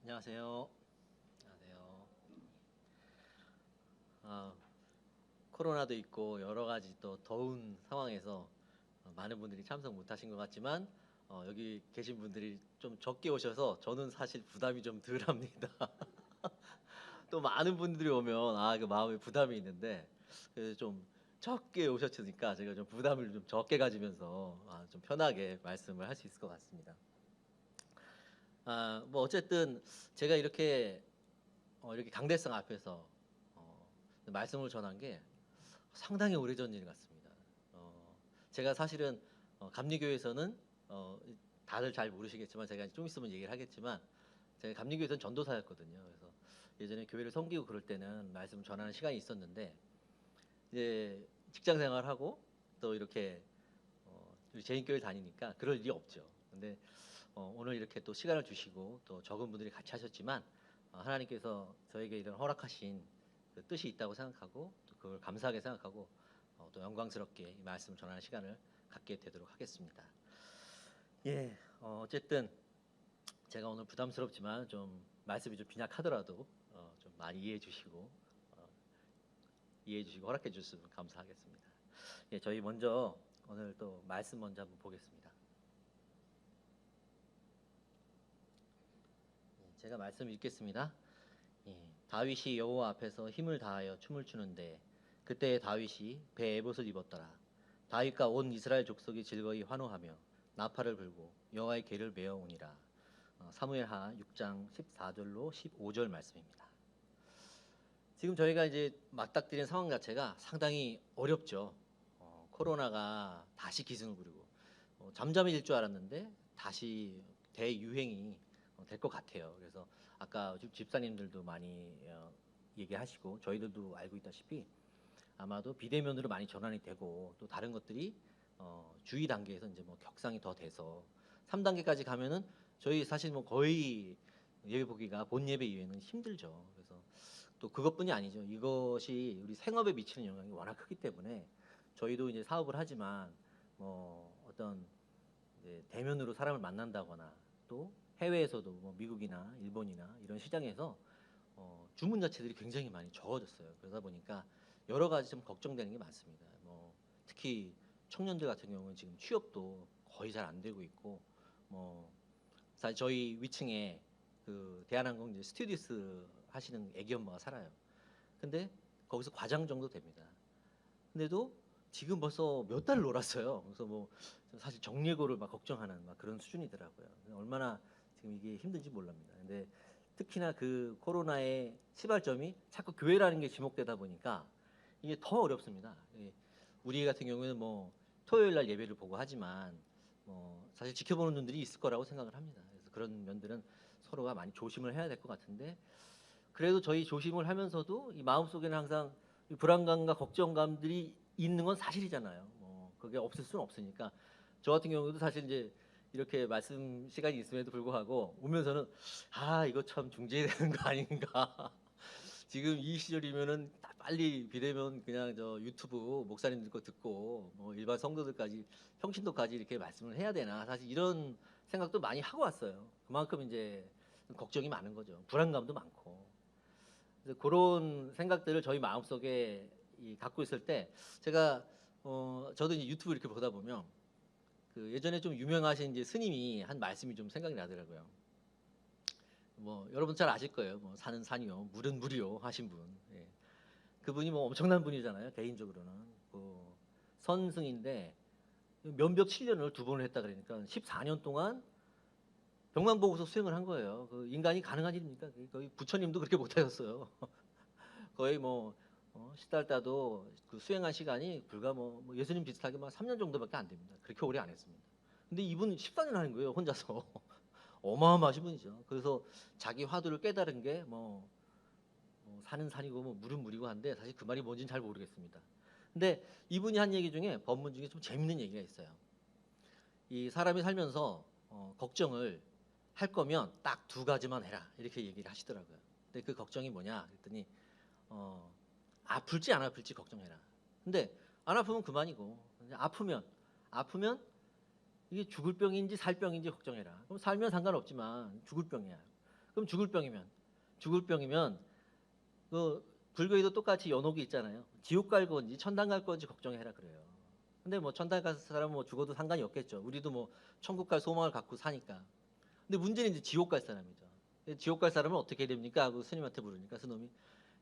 안녕하세요. 안녕하세요. 아, 코로나도 있고 여러 가지 또 더운 상황에서 많은 분들이 참석 못하신 것 같지만 여기 계신 분들이 좀 적게 오셔서 저는 사실 부담이 좀 덜합니다. 또 많은 분들이 오면 그 마음에 부담이 있는데 그래서 좀 적게 오셨으니까 제가 좀 부담을 좀 적게 가지면서 좀 편하게 말씀을 할 수 있을 것 같습니다. 뭐 어쨌든 제가 이렇게 강대상 앞에서 말씀을 전한 게 상당히 오래전 일 같습니다. 제가 사실은 감리교에서는 다들 잘 모르시겠지만 제가 좀 있으면 얘기를 하겠지만 제가 감리교에서는 전도사였거든요. 그래서 예전에 교회를 섬기고 그럴 때는 말씀 전하는 시간이 있었는데 이제 직장 생활하고 또 이렇게 우리 재인교회 다니니까 그럴 일이 없죠. 근데 오늘 이렇게 또 시간을 주시고 또 적은 분들이 같이 하셨지만 하나님께서 저에게 이런 허락하신 그 뜻이 있다고 생각하고 또 그걸 감사하게 생각하고 또 영광스럽게 이 말씀을 전하는 시간을 갖게 되도록 하겠습니다. 예, 어쨌든 제가 오늘 부담스럽지만 좀 말씀이 좀 빈약하더라도 좀 많이 어, 이해해 주시고 허락해 주셨으면 감사하겠습니다. 예, 저희 먼저 오늘 또 말씀 먼저 한번 보겠습니다. 제가 말씀 읽겠습니다. 예, 다윗이 여호와 앞에서 힘을 다하여 춤을 추는데 그때 다윗이 배 에봇을 입었더라. 다윗과 온 이스라엘 족속이 즐거이 환호하며 나팔을 불고 여호와의 궤를 메어 오니라. 사무엘하 6장 14절로 15절 말씀입니다. 지금 저희가 이제 맞닥뜨린 상황 자체가 상당히 어렵죠. 코로나가 다시 기승을 부리고 잠잠해질 줄 알았는데 다시 대유행이 될 것 같아요. 그래서 아까 집사님들도 많이 얘기하시고 저희들도 알고 있다시피 아마도 비대면으로 많이 전환이 되고 또 다른 것들이 주의 단계에서 이제 뭐 격상이 더 돼서 3단계까지 가면은 저희 사실 뭐 거의 예배 보기가 본 예배 이후에는 힘들죠. 그래서 또 그것뿐이 아니죠. 이것이 우리 생업에 미치는 영향이 워낙 크기 때문에 저희도 이제 사업을 하지만 뭐 어떤 이제 대면으로 사람을 만난다거나 또 해외에서도 뭐 미국이나 일본이나 이런 시장에서 주문 자체들이 굉장히 많이 적어졌어요. 그러다 보니까 여러 가지 좀 걱정되는 게 많습니다. 뭐 특히 청년들 같은 경우는 지금 취업도 거의 잘 안 되고 있고 뭐 사실 저희 위층에 그 대한항공 이제 스튜디오스 하시는 애기 엄마가 살아요. 근데 거기서 과장 정도 됩니다. 근데도 지금 벌써 몇 달을 놀았어요. 그래서 뭐 사실 정리고를 막 걱정하는 막 그런 수준이더라고요. 얼마나 지금 이게 힘든지 몰랍니다. 근데 특히나 그 코로나의 시발점이 자꾸 교회라는 게 지목되다 보니까 이게 더 어렵습니다. 우리 같은 경우에는 뭐 토요일 날 예배를 보고 하지만 뭐 사실 지켜보는 눈들이 있을 거라고 생각을 합니다. 그래서 그런 면들은 서로가 많이 조심을 해야 될 것 같은데 그래도 저희 조심을 하면서도 이 마음속에는 항상 이 불안감과 걱정감들이 있는 건 사실이잖아요. 뭐 그게 없을 수는 없으니까 저 같은 경우도 사실 이제 이렇게 말씀 시간이 있음에도 불구하고 오면서는 이거 참 중재해야 되는 거 아닌가. 지금 이 시절이면은 다 빨리 비대면 그냥 저 유튜브 목사님들 거 듣고 뭐 일반 성도들까지 평신도까지 이렇게 말씀을 해야 되나 사실 이런 생각도 많이 하고 왔어요. 그만큼 이제 걱정이 많은 거죠. 불안감도 많고. 그래서 그런 생각들을 저희 마음속에 갖고 있을 때 제가 저도 이제 유튜브 이렇게 보다 보면 그 예전에 좀 유명하신 이제 스님이 한 말씀이 좀 생각이 나더라고요. 뭐 여러분 잘 아실 거예요. 뭐 산은 산이요, 물은 물이요 하신 분. 예. 그분이 뭐 엄청난 분이잖아요. 개인적으로는 그 선승인데 면벽 7년을 두 번을 했다 그러니까 14년 동안 병만 보고서 수행을 한 거예요. 그 인간이 가능한 일입니까? 거의 부처님도 그렇게 못하셨어요. 거의 뭐 시달다도 그 수행한 시간이 불과 뭐 예수님 비슷하게 막 3년 정도밖에 안 됩니다. 그렇게 오래 안 했습니다. 근데 이분 14년 하는 거예요, 혼자서. 어마어마하신 분이죠. 그래서 자기 화두를 깨달은 게 산은 산이고 뭐 물은 물이고 한데 사실 그 말이 뭔지는 잘 모르겠습니다. 근데 이분이 한 얘기 중에 법문 중에 좀 재밌는 얘기가 있어요. 이 사람이 살면서 걱정을 할 거면 딱 두 가지만 해라 이렇게 얘기를 하시더라고요. 근데 그 걱정이 뭐냐 그랬더니 어, 아플지 안 아플지 걱정해라. 근데 안 아프면 그만이고 아프면 이게 죽을 병인지 살 병인지 걱정해라. 그럼 살면 상관없지만 죽을 병이야. 그럼 죽을 병이면 그 불교에도 똑같이 연옥이 있잖아요. 지옥 갈 건지 천당 갈 건지 걱정해라 그래요. 근데 뭐 천당 갈 사람은 뭐 죽어도 상관이 없겠죠. 우리도 뭐 천국 갈 소망을 갖고 사니까. 근데 문제는 이제 지옥 갈 사람이죠. 지옥 갈 사람은 어떻게 해야 됩니까? 하고 스님한테 물으니까 스님이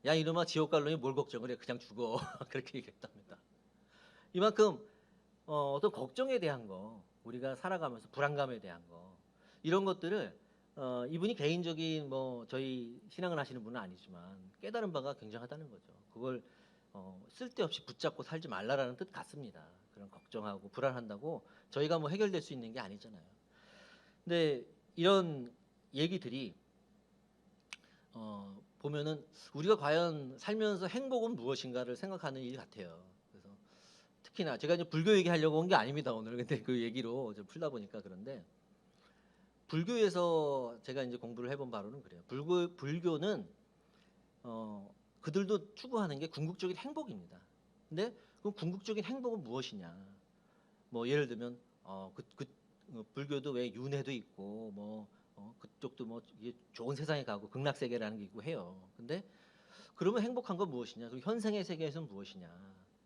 야 이놈아 지옥 갈 놈이 뭘 걱정을 해 그냥 죽어 그렇게 얘기했답니다. 이만큼 어떤 걱정에 대한 거 우리가 살아가면서 불안감에 대한 거 이런 것들을 이분이 개인적인 뭐 저희 신앙을 하시는 분은 아니지만 깨달은 바가 굉장하다는 거죠. 그걸 쓸데없이 붙잡고 살지 말라라는 뜻 같습니다. 그런 걱정하고 불안한다고 저희가 뭐 해결될 수 있는 게 아니잖아요. 근데 이런 얘기들이 보면은 우리가 과연 살면서 행복은 무엇인가를 생각하는 일 같아요. 그래서 특히나 제가 이제 불교 얘기하려고 온 게 아닙니다 오늘. 근데 그 얘기로 좀 풀다 보니까 그런데 불교에서 제가 이제 공부를 해본 바로는 그래요. 불교는 그들도 추구하는 게 궁극적인 행복입니다. 근데 그 궁극적인 행복은 무엇이냐? 뭐 예를 들면 불교도 왜 윤회도 있고 뭐 그쪽도 뭐 이게 좋은 세상에 가고 극락 세계라는 게 있고 해요. 근데 그러면 행복한 건 무엇이냐? 그리고 현생의 세계에서는 무엇이냐?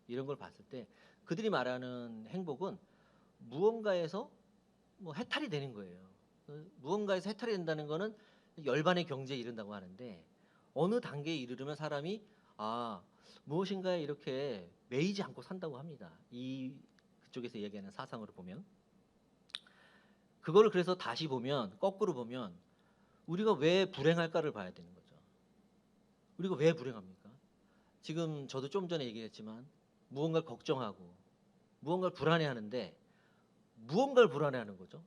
이런 걸 봤을 때 그들이 말하는 행복은 무언가에서 뭐 해탈이 되는 거예요. 무언가에서 해탈이 된다는 거는 열반의 경지에 이른다고 하는데 어느 단계에 이르르면 사람이 무엇인가에 이렇게 매이지 않고 산다고 합니다. 그쪽에서 얘기하는 사상으로 보면 그거를 그래서 다시 보면 거꾸로 보면 우리가 왜 불행할까를 봐야 되는 거죠. 우리가 왜 불행합니까? 지금 저도 좀 전에 얘기했지만 무언가를 걱정하고 무언가를 불안해하는데 무언가를 불안해하는 거죠.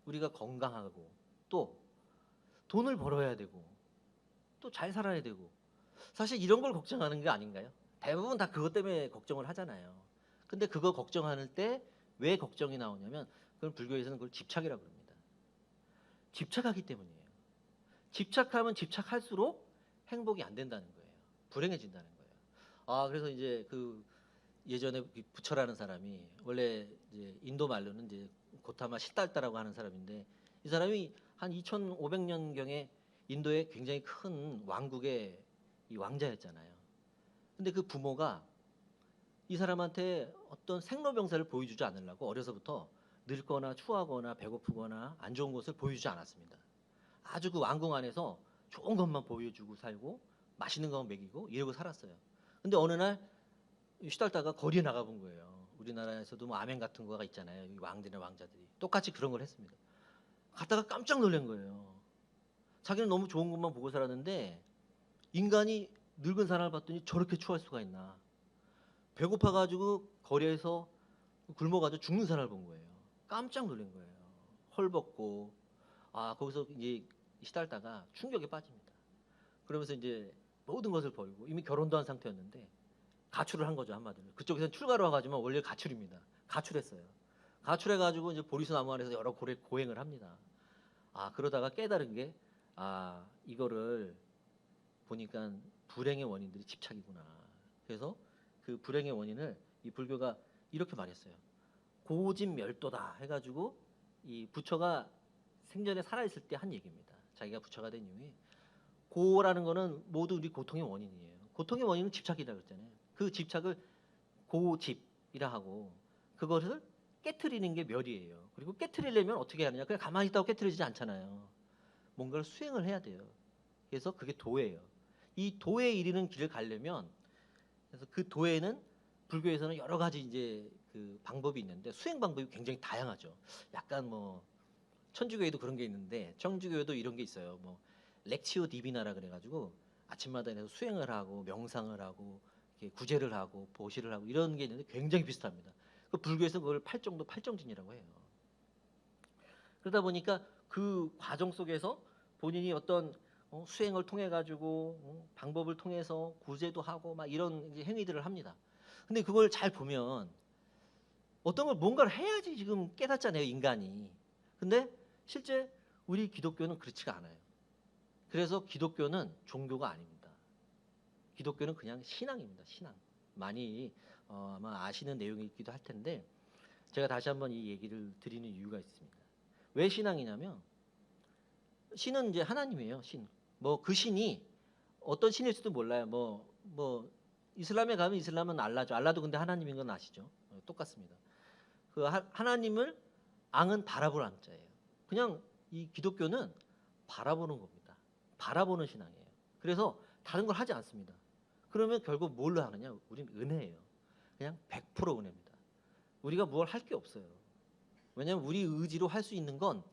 우리가 건강하고 또 돈을 벌어야 되고 또 잘 살아야 되고 사실 이런 걸 걱정하는 게 아닌가요? 대부분 다 그것 때문에 걱정을 하잖아요. 근데 그거 걱정할 때 왜 걱정이 나오냐면 그건 불교에서는 그걸 집착이라고 합니다. 집착하기 때문이에요. 집착하면 집착할수록 행복이 안 된다는 거예요. 불행해진다는 거예요. 그래서 이제 그 예전에 부처라는 사람이 원래 이제 인도 말로는 이제 고타마 시달다라고 하는 사람인데 이 사람이 한 2500년경에 인도의 굉장히 큰 왕국의 이 왕자였잖아요. 근데 그 부모가 이 사람한테 어떤 생로병사를 보여주지 않으려고 어려서부터 늙거나 추하거나 배고프거나 안 좋은 것을 보여주지 않았습니다. 아주 그 왕궁 안에서 좋은 것만 보여주고 살고 맛있는 것만 먹이고 이러고 살았어요. 근데 어느 날 시달다가 거리에 나가본 거예요. 우리나라에서도 뭐 아멘 같은 거가 있잖아요. 이 왕들이나 왕자들이 똑같이 그런 걸 했습니다. 갔다가 깜짝 놀란 거예요. 자기는 너무 좋은 것만 보고 살았는데 인간이 늙은 사람을 봤더니 저렇게 추할 수가 있나. 배고파가지고 거리에서 굶어가지고 죽는 사람을 본 거예요. 깜짝 놀란 거예요. 헐벗고 거기서 이제 시달다가 충격에 빠집니다. 그러면서 이제 모든 것을 버리고 이미 결혼도 한 상태였는데 가출을 한 거죠 한마디로. 그쪽에서는 출가로 와가지만 원래 가출입니다. 가출했어요. 가출해가지고 이제 보리수 나무 안에서 여러 고행을 합니다. 그러다가 깨달은 게 이거를 보니까 불행의 원인들이 집착이구나. 그래서 그 불행의 원인을 이 불교가 이렇게 말했어요. 고집멸도다 해가지고 이 부처가 생전에 살아있을 때 한 얘기입니다. 자기가 부처가 된 이후에 고라는 거는 모두 우리 고통의 원인이에요. 고통의 원인은 집착이라고 했잖아요. 그 집착을 고집이라 하고 그것을 깨트리는 게 멸이에요. 그리고 깨트리려면 어떻게 하느냐? 그냥 가만히 있다고 깨트리지 않잖아요. 뭔가를 수행을 해야 돼요. 그래서 그게 도예요. 이 도에 이르는 길을 가려면 그래서 그 도에는 불교에서는 여러 가지 이제 그 방법이 있는데 수행 방법이 굉장히 다양하죠. 약간 뭐 천주교에도 그런 게 있는데 천주교에도 이런 게 있어요. 뭐 렉치오 디비나라 그래가지고 아침마다 일어나서 수행을 하고 명상을 하고 이렇게 구제를 하고 보시를 하고 이런 게 있는데 굉장히 비슷합니다. 그 불교에서 그걸 팔정진이라고 해요. 그러다 보니까 그 과정 속에서 본인이 어떤 수행을 통해 가지고 방법을 통해서 구제도 하고 막 이런 이제 행위들을 합니다. 근데 그걸 잘 보면 어떤 걸 뭔가를 해야지 지금 깨닫잖아요, 인간이. 근데 실제 우리 기독교는 그렇지가 않아요. 그래서 기독교는 종교가 아닙니다. 기독교는 그냥 신앙입니다. 신앙. 많이 아마 아시는 내용이기도 할 텐데 제가 다시 한번 이 얘기를 드리는 이유가 있습니다. 왜 신앙이냐면 신은 이제 하나님이에요. 신. 뭐 그 신이 어떤 신일지도 몰라요. 뭐 이슬람에 가면 이슬람은 알라죠. 알라도 근데 하나님인 건 아시죠? 똑같습니다. 그 하나님을 앙은 바라볼 앙자예요. 그냥 이 기독교는 바라보는 겁니다. 바라보는 신앙이에요. 그래서 다른 걸 하지 않습니다. 그러면 결국 뭘로 하느냐? 우린 은혜예요. 그냥 100% 은혜입니다. 우리가 뭘 할 게 없어요. 왜냐하면 우리 의지로 할 수 있는 건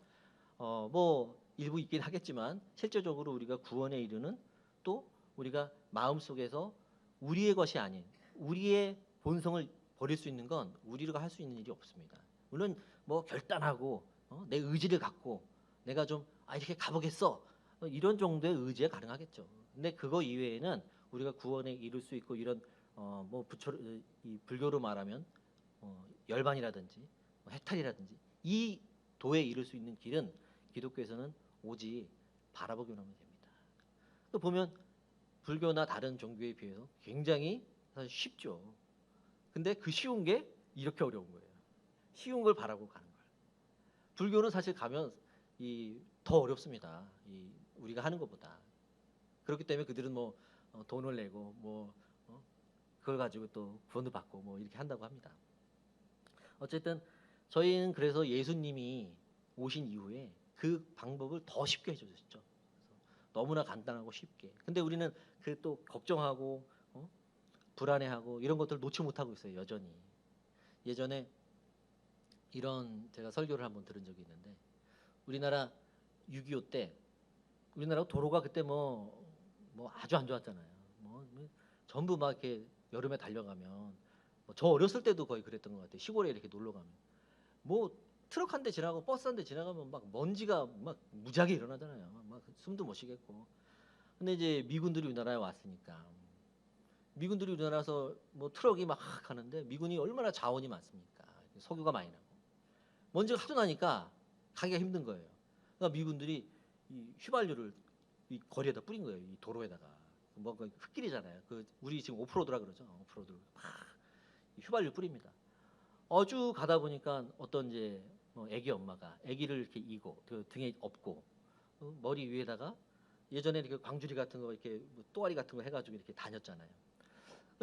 뭐 일부 있긴 하겠지만 실제적으로 우리가 구원에 이르는 또 우리가 마음속에서 우리의 것이 아닌 우리의 본성을 버릴 수 있는 건 우리가 할 수 있는 일이 없습니다. 물론 뭐 결단하고 내 의지를 갖고 내가 좀 이렇게 가보겠어 이런 정도의 의지가 가능하겠죠. 근데 그거 이외에는 우리가 구원에 이룰 수 있고 이런 뭐 이 불교로 말하면 열반이라든지 해탈이라든지 이 도에 이룰 수 있는 길은 기독교에서는 오직 바라보기만 하면 됩니다. 또 보면 불교나 다른 종교에 비해서 굉장히 사실 쉽죠. 근데 그 쉬운 게 이렇게 어려운 거예요. 쉬운 걸 바라고 가는 거예요. 불교는 사실 가면 더 어렵습니다. 우리가 하는 것보다. 그렇기 때문에 그들은 뭐 돈을 내고 뭐 그걸 가지고 또 구원도 받고 뭐 이렇게 한다고 합니다. 어쨌든 저희는 그래서 예수님이 오신 이후에 그 방법을 더 쉽게 해주셨죠. 너무나 간단하고 쉽게. 근데 우리는 그 또 걱정하고 불안해하고 이런 것들을 놓지 못하고 있어요. 여전히. 예전에 이런 제가 설교를 한번 들은 적이 있는데 우리나라 6.25 때 우리나라 도로가 그때 뭐 아주 안 좋았잖아요. 전부 막 이렇게 여름에 달려가면 저 어렸을 때도 거의 그랬던 것 같아요. 시골에 이렇게 놀러 가면 뭐 트럭 한 대 지나가고 버스 한 대 지나가면 막 먼지가 막 무지하게 일어나잖아요. 막 숨도 못 쉬겠고. 근데 이제 미군들이 우리나라에 왔으니까 미군들이 우리나라에서 뭐 트럭이 막 가는데 미군이 얼마나 자원이 많습니까? 석유가 많이 나고 먼지가 하도 나니까 가기가 힘든 거예요. 그러니까 미군들이 이 휘발유를 이 거리에다 뿌린 거예요. 이 도로에다가 뭐 흙길이잖아요. 그 우리 지금 오프로드라 그러죠. 오프로드 막 휘발유 뿌립니다. 쭉 가다 보니까 어떤 이제 애기 엄마가 애기를 이렇게 이고 그 등에 업고 머리 위에다가 예전에 이렇게 광주리 같은 거 이렇게 뭐 또아리 같은 거 해가지고 이렇게 다녔잖아요.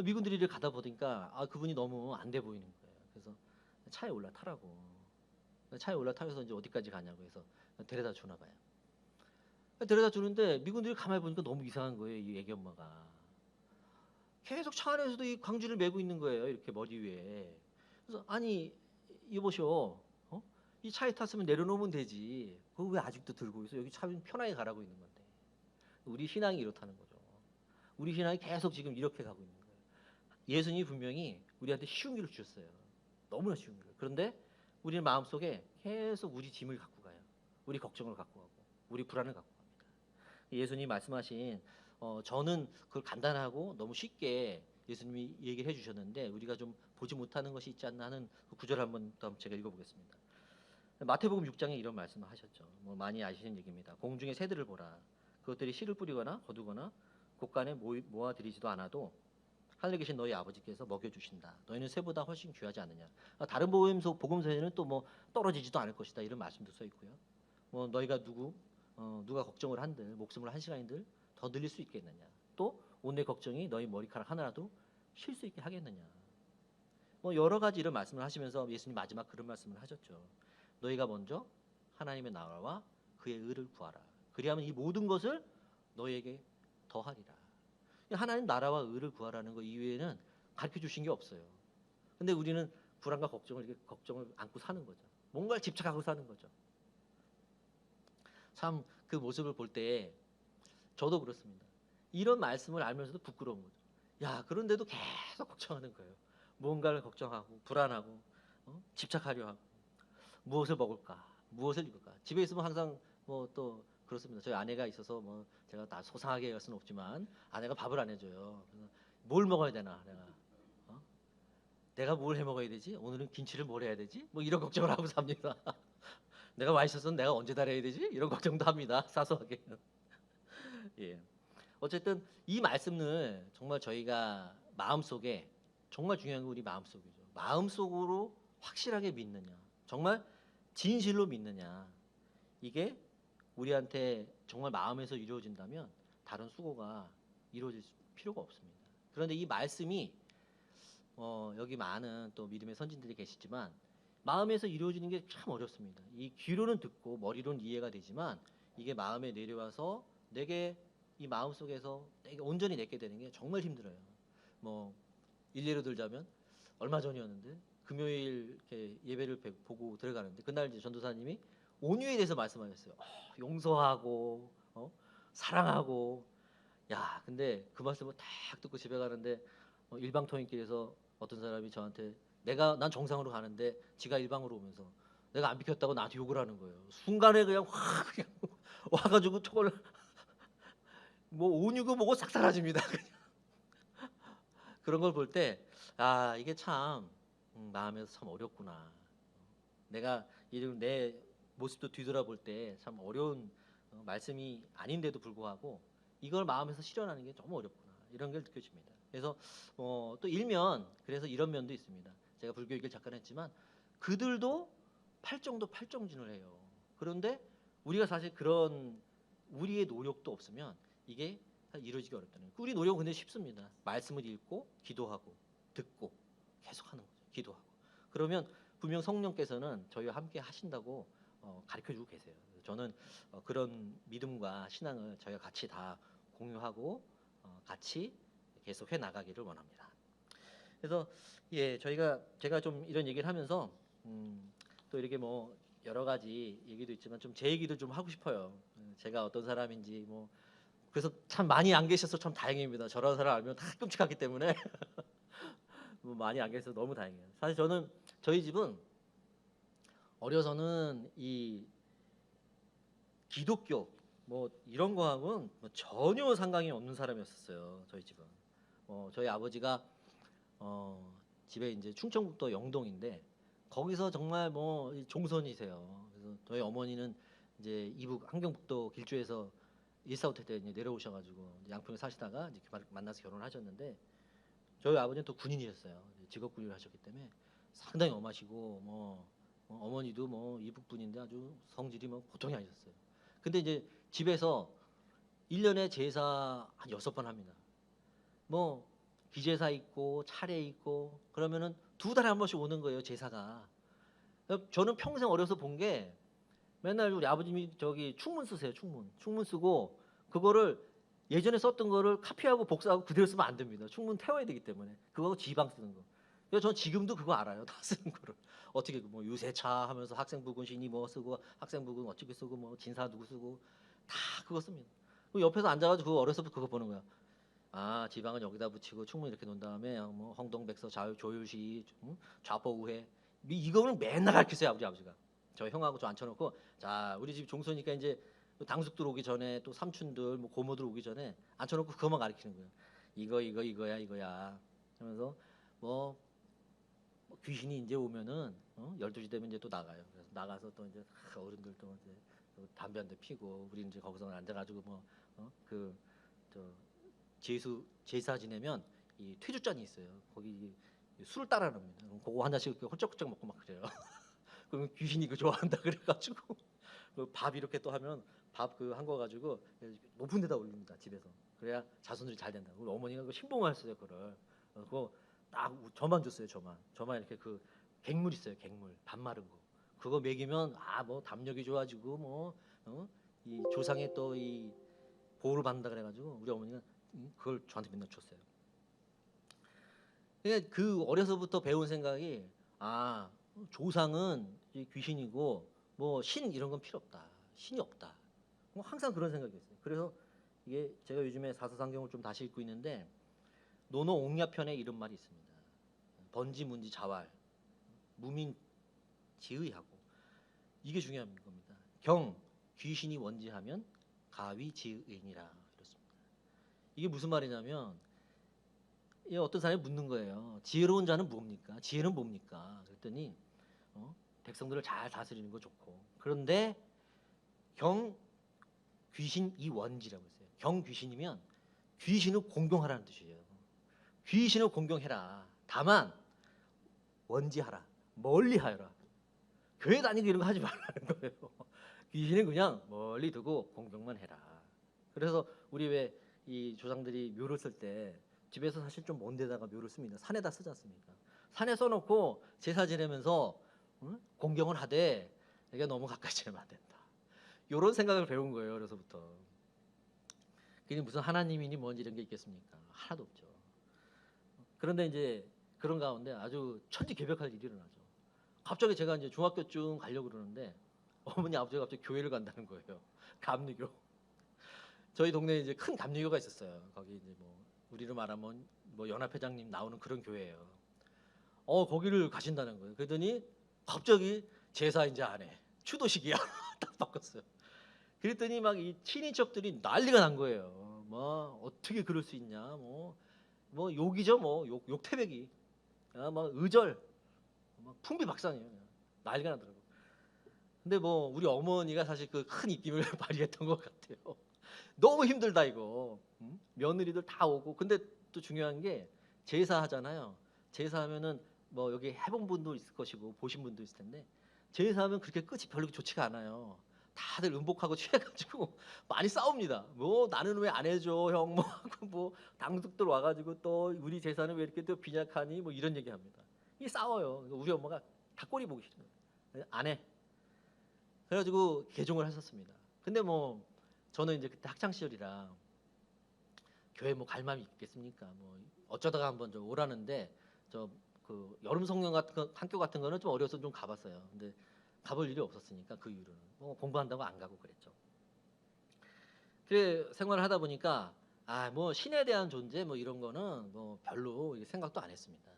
미군들이 이렇게 가다 보니까 그분이 너무 안 돼 보이는 거예요. 그래서 차에 올라타라고. 차에 올라타서 이제 어디까지 가냐고 해서 데려다 주나 봐요. 데려다 주는데 미군들이 가만히 보니까 너무 이상한 거예요. 이 애기 엄마가 계속 차 안에서도 이 광주를 메고 있는 거예요. 이렇게 머리 위에. 그래서 아니 여보시오, 이 차에 탔으면 내려놓으면 되지. 그거 왜 아직도 들고 있어? 여기 차는 편하게 가라고 있는 건데. 우리 신앙이 이렇다는 거죠. 우리 신앙이 계속 지금 이렇게 가고 있는 거예요. 예수님이 분명히 우리한테 쉬운 길을 주셨어요. 너무나 쉬운 길을. 그런데 우리는 마음속에 계속 우리 짐을 갖고 가요. 우리 걱정을 갖고 가고 우리 불안을 갖고 갑니다. 예수님이 말씀하신 저는 그걸 간단하고 너무 쉽게 예수님이 얘기를 해주셨는데 우리가 좀 보지 못하는 것이 있지 않나 하는 그 구절을 한번 더 제가 읽어보겠습니다. 마태복음 6장에 이런 말씀을 하셨죠. 뭐 많이 아시는 얘기입니다. 공중의 새들을 보라. 그것들이 씨를 뿌리거나 거두거나 곳간에 모아들이지도 않아도 하늘에 계신 너희 아버지께서 먹여주신다. 너희는 새보다 훨씬 귀하지 않느냐. 다른 복음서에는 또 뭐 떨어지지도 않을 것이다 이런 말씀도 써 있고요. 뭐 너희가 누가 걱정을 한들 목숨을 한 시간인들 더 늘릴 수 있겠느냐. 또 오늘의 걱정이 너희 머리카락 하나라도 쉴 수 있게 하겠느냐. 뭐 여러 가지 이런 말씀을 하시면서 예수님 마지막 그런 말씀을 하셨죠. 너희가 먼저 하나님의 나라와 그의 의를 구하라. 그리하면 이 모든 것을 너희에게 더하리라. 하나님 나라와 의를 구하라는 거 이외에는 가르쳐 주신 게 없어요. 근데 우리는 불안과 걱정을 안고 사는 거죠. 뭔가를 집착하고 사는 거죠. 참 그 모습을 볼 때 저도 그렇습니다. 이런 말씀을 알면서도 부끄러운 거죠. 야, 그런데도 계속 걱정하는 거예요. 뭔가를 걱정하고 불안하고 집착하려 하고 무엇을 먹을까, 무엇을 입을까. 집에 있으면 항상 뭐 또 그렇습니다. 저희 아내가 있어서 뭐 제가 다 소상하게 얘기할 수는 없지만 아내가 밥을 안 해줘요. 그래서 뭘 먹어야 되나 내가 뭘 해 먹어야 되지? 오늘은 김치를 뭘 해야 되지? 뭐 이런 걱정을 하고 삽니다. 내가 와 있어서는 내가 언제 달아야 되지? 이런 걱정도 합니다. 사소하게. 예. 어쨌든 이 말씀을 정말 저희가 마음속에 정말 중요한 건 우리 마음속이죠. 마음속으로 확실하게 믿느냐, 정말 진실로 믿느냐, 이게 우리한테 정말 마음에서 이루어진다면 다른 수고가 이루어질 필요가 없습니다. 그런데 이 말씀이 여기 많은 또 믿음의 선진들이 계시지만 마음에서 이루어지는 게 참 어렵습니다. 이 귀로는 듣고 머리로는 이해가 되지만 이게 마음에 내려와서 내게 이 마음 속에서 내게 온전히 내게 되는 게 정말 힘들어요. 뭐 일례로 들자면 얼마 전이었는데 금요일 이렇게 예배를 보고 들어가는데 그날 이제 전도사님이 온유에 대해서 말씀하셨어요. 용서하고 사랑하고. 야, 근데 그 말씀을 딱 듣고 집에 가는데 일방통행길에서 어떤 사람이 저한테 난 정상으로 가는데 지가 일방으로 오면서 내가 안 비켰다고 나한테 욕을 하는 거예요. 순간에 그냥 확 그냥 와가지고 저걸 뭐 온유고 뭐고 싹 사라집니다. 그런 걸 볼 때 이게 참 마음에서 참 어렵구나. 내가 이런 내 모습도 뒤돌아볼 때 참 어려운 말씀이 아닌데도 불구하고 이걸 마음에서 실현하는 게 너무 어렵구나 이런 걸 느껴집니다. 그래서 또 일면 그래서 이런 면도 있습니다. 제가 불교 얘기를 잠깐 했지만 그들도 팔정도 팔정진을 해요. 그런데 우리가 사실 그런 우리의 노력도 없으면 이게 이루어지기 어렵다는 거예요. 우리 노력은 근데 쉽습니다. 말씀을 읽고 기도하고 듣고 계속하는 거죠. 기도하고. 그러면 분명 성령께서는 저희와 함께 하신다고 가르쳐주고 계세요. 저는 그런 믿음과 신앙을 저희가 같이 다 공유하고 같이 계속 해 나가기를 원합니다. 그래서 제가 좀 이런 얘기를 하면서 또 이렇게 뭐 여러 가지 얘기도 있지만 좀 제 얘기도 좀 하고 싶어요. 제가 어떤 사람인지 그래서 참 많이 안 계셔서 참 다행입니다. 저런 사람 알면 다 끔찍하기 때문에 뭐 많이 안 계셔서 너무 다행이에요. 사실 저희 집은 어려서는 이 기독교 뭐 이런 거하고는 전혀 상관이 없는 사람이었어요. 저희 집은 저희 아버지가 집에 이제 충청북도 영동인데 거기서 정말 종선이세요. 그래서 저희 어머니는 이제 이북 함경북도 길주에서 일사후퇴 때 이제 내려오셔가지고 양평에 사시다가 이제 만나서 결혼하셨는데 저희 아버지는 또 군인이셨어요. 직업 군인을 하셨기 때문에 상당히 엄하시고 어머니도 이북 분인데 아주 성질이 보통이 아니셨어요. 근데 이제 집에서 1년에 제사 한 6번 합니다. 기제사 있고 차례 있고 그러면은 2달에 한 번씩 오는 거예요, 제사가. 저는 평생 어려서 본 게 맨날 우리 아버님이 저기 충문 쓰세요. 충문 쓰고 그거를 예전에 썼던 거를 카피하고 복사하고 그대로 쓰면 안 됩니다. 충문 태워야 되기 때문에 그거하고 지방 쓰는 거. 그래서 저는 지금도 그거 알아요. 다 쓰는 거를 어떻게 유세차 하면서 학생부군 신이 쓰고 학생부군 어떻게 쓰고 진사 누구 쓰고 다 그거 씁니다. 옆에서 앉아가지고 그거 어려서부터 그거 보는 거야. 지방은 여기다 붙이고 충문 이렇게 놓은 다음에 홍동백서 조율시 좌포우회 이거는 맨날 가르치세요. 우리 아버지가. 저 형하고 저 앉혀놓고 자 우리 집 종소니까 이제 당숙들 오기 전에 또 삼촌들 고모들 오기 전에 앉혀놓고 그것만 가르치는 거예요. 이거야 하면서 귀신이 이제 오면은 12시 되면 이제 또 나가요. 그래서 나가서 또 이제 어른들 또 이제 담배 한 대 피고 우리 이제 거기서 앉아가지고 제사 지내면 이 퇴주잔이 있어요. 거기 술을 따라 놉니다. 그거 한 잔씩 홀짝홀짝 먹고 막 그래요. 그러면 귀신이 그 좋아한다 그래가지고 밥 이렇게 또 하면 밥 한 거 가지고 높은 데다 올립니다. 집에서. 그래야 자손들이 잘 된다. 우리 어머니가 그 신봉하셨어요. 그거를. 그거 딱 저만 줬어요. 저만 이렇게 그 갱물 있어요. 갱물 밥 마른 거. 그거 먹이면 담력이 좋아지고 이 조상의 또 이 보호를 받는다 그래가지고 우리 어머니가 그걸 저한테 맨날 줬어요. 그 어려서부터 배운 생각이 조상은 귀신이고 신 이런 건 필요 없다. 신이 없다. 항상 그런 생각이었어요. 그래서 이게 제가 요즘에 사서상경을 좀 다시 읽고 있는데 노노옥야편에 이런 말이 있습니다. 번지문지 자활 무민지의하고 이게 중요한 겁니다. 경 귀신이 원지하면 가위지의니라 이렇습니다. 이게 무슨 말이냐면 어떤 사람이 묻는 거예요. 지혜로운 자는 뭡니까? 지혜는 뭡니까? 그랬더니 백성들을 잘 다스리는 거 좋고 그런데 경 귀신 이원지라고 했어요. 경 귀신이면 귀신을 공경하라는 뜻이에요. 귀신을 공경해라. 다만 원지하라. 멀리하여라. 교회 다니고 이런 거 하지 말라는 거예요. 귀신은 그냥 멀리 두고 공경만 해라. 그래서 우리 왜 이 조상들이 묘를 쓸 때 집에서 사실 좀 먼 데다가 묘를 씁니다. 산에다 쓰지 않습니까? 산에 써놓고 제사 지내면서 응? 공경을 하되 이게 너무 가까이 지내면 안 된다. 이런 생각을 배운 거예요. 어려서부터. 그게 무슨 하나님이니 뭔지 이런 게 있겠습니까? 하나도 없죠. 그런데 이제 그런 가운데 아주 천지개벽할 일이 일어나죠. 갑자기 제가 이제 중학교쯤 가려고 그러는데 어머니 아버지가 갑자기 교회를 간다는 거예요. 감리교. 저희 동네에 이제 큰 감리교가 있었어요. 거기 이제 뭐 우리로 말하면 뭐 연합회장님 나오는 그런 교회예요. 거기를 가신다는 거예요. 그러더니 갑자기 제사 이제 안 해. 추도식이야. 딱 바꿨어요. 그랬더니 막 이 친인척들이 난리가 난 거예요. 뭐 어떻게 그럴 수 있냐. 뭐 욕이죠. 뭐 욕태백이. 막 의절. 막 풍비박산이에요. 그냥. 난리가 나더라고요. 근데 뭐 우리 어머니가 사실 그 큰 입김을 발휘했던 것 같아요. 너무 힘들다 이거. 응? 며느리들 다 오고. 근데 또 중요한 게 제사하잖아요. 제사하면은 뭐 여기 해본 분도 있을 것이고 보신 분도 있을 텐데 제사하면 그렇게 끝이 별로 좋지가 않아요. 다들 음복하고 취해가지고 많이 싸웁니다. 뭐 나는 왜 안 해줘 형 뭐 하고 뭐 당숙들 와가지고 또 우리 제사는 왜 이렇게 또 빈약하니 뭐 이런 얘기합니다. 이게 싸워요. 우리 엄마가 다 꼴이 보기 싫어요. 안 해. 그래가지고 개종을 하셨습니다. 근데 뭐 저는 이제 그때 학창 시절이라 교회 뭐 갈 마음이 있겠습니까? 뭐 어쩌다가 한번 저 오라는데 저 그 여름 성경 같은 학교 같은 거는 좀 어려서 좀 가봤어요. 근데 가볼 일이 없었으니까 그 이후로는 뭐 공부한다고 안 가고 그랬죠. 그래 생활을 하다 보니까 뭐 신에 대한 존재 뭐 이런 거는 뭐 별로 생각도 안 했습니다.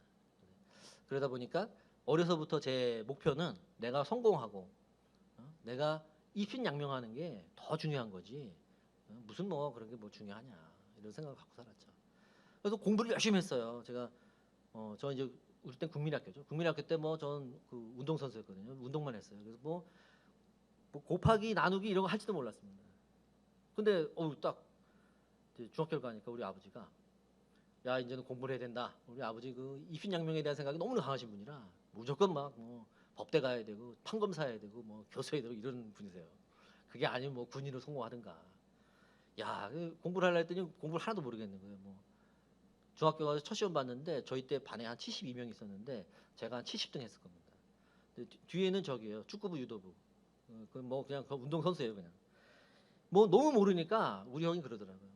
그러다 보니까 어려서부터 제 목표는 내가 성공하고 내가 이신양명하는 게 더 중요한 거지. 무슨 뭐 그런 게 뭐 중요하냐 이런 생각을 갖고 살았죠. 그래서 공부를 열심히 했어요. 제가 저 이제 우리 땐 국민학교죠. 국민학교 때 뭐 전 그 운동선수였거든요. 운동만 했어요. 그래서 뭐 곱하기 나누기 이런 거 할지도 몰랐습니다. 근데 딱 이제 중학교를 가니까 우리 아버지가 야 이제는 공부를 해야 된다. 우리 아버지 그 이신양명에 대한 생각이 너무나 강하신 분이라 무조건 막 뭐 법대 가야 되고 판검사해야 되고 뭐 교수해야 되고 이런 분이세요. 그게 아니면 뭐 군인으로 성공하든가. 야, 공부를 하려 했더니 공부를 하나도 모르겠는 거예요. 뭐 중학교 가서 첫 시험 봤는데 저희 때 반에 한 72명 있었는데 제가 한 70등 했을 겁니다. 근데 뒤에는 저기요 축구부 유도부. 그뭐 그냥 그 운동 선수예요 그냥. 뭐 너무 모르니까 우리 형이 그러더라고요.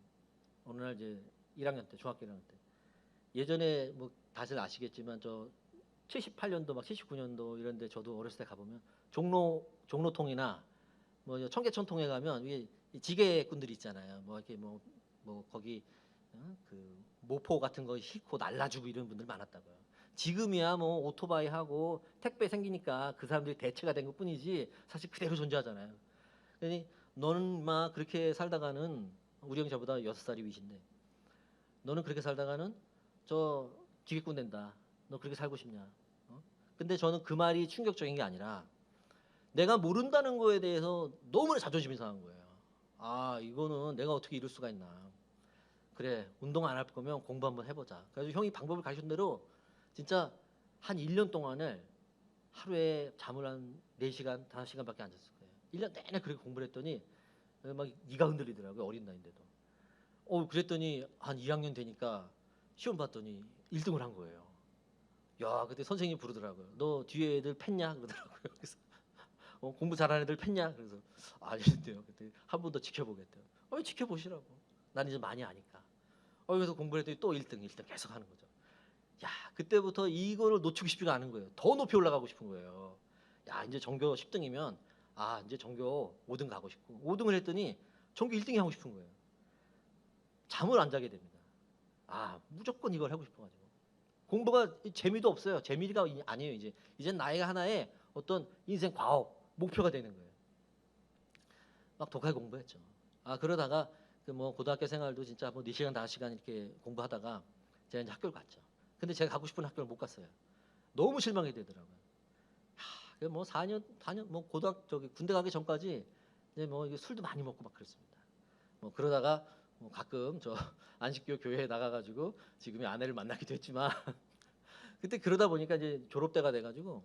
어느 날 이제 1학년 때 중학교 1학년 때 예전에 뭐 다들 아시겠지만 저 78년도 막 79년도 이런데 저도 어렸을 때 가보면 종로통이나 뭐 청계천통에 가면 위에 지게꾼들이 있잖아요. 뭐 이렇게 뭐 거기 그 모포 같은 거 싣고 날라주고 이런 분들 많았다고요. 지금이야 뭐 오토바이 하고 택배 생기니까 그 사람들이 대체가 된 것뿐이지 사실 그대로 존재하잖아요. 그러니 너는 막 그렇게 살다가는 우리 형 저보다 6살이 위신데 너는 그렇게 살다가는 저 지게꾼 된다. 너 그렇게 살고 싶냐? 근데 저는 그 말이 충격적인 게 아니라 내가 모른다는 거에 대해서 너무나 자존심이 상한 거예요. 이거는 내가 어떻게 이룰 수가 있나. 그래, 운동 안 할 거면 공부 한번 해보자. 그래서 형이 방법을 가르친 대로 진짜 한 1년 동안을 하루에 잠을 한 4시간, 5시간밖에 안 잤을 거예요. 1년 내내 그렇게 공부를 했더니 막 이가 흔들리더라고요. 어린 나이인데도. 그랬더니 한 2학년 되니까 시험 봤더니 1등을 한 거예요. 야, 그때 선생님이 부르더라고요. 너 뒤에 애들 팼냐? 그러더라고요. 그래서 공부 잘하는 애들 팼냐? 그래서 아니는데요. 그때 한 번 더 지켜보겠대요. 지켜보시라고. 난 이제 많이 아니까. 그래서 공부를 했더니 또 1등, 1등 계속 하는 거죠. 야, 그때부터 이거를 놓치고 싶지가 않은 거예요. 더 높이 올라가고 싶은 거예요. 야, 이제 전교 10등이면 이제 전교 5등 가고 싶고 5등을 했더니 전교 1등이 하고 싶은 거예요. 잠을 안 자게 됩니다. 무조건 이걸 하고 싶어가지고. 공부가 재미도 없어요. 재미가 아니에요. 이젠 나이가 하나의 어떤 인생 과업, 목표가 되는 거예요. 막 독하게 공부했죠. 그러다가 그 뭐 고등학교 생활도 진짜 뭐 4시간, 5시간 이렇게 공부하다가 제가 이제 학교를 갔죠. 근데 제가 가고 싶은 학교를 못 갔어요. 너무 실망이 되더라고요. 뭐 4년 뭐 저기 군대 가기 전까지 이제 뭐 이게 술도 많이 먹고 막 그랬습니다. 뭐 그러다가 뭐 가끔 저 안식교 교회에 나가가지고 지금의 아내를 만나기도 했지만 그때 그러다 보니까 이제 졸업 때가 돼가지고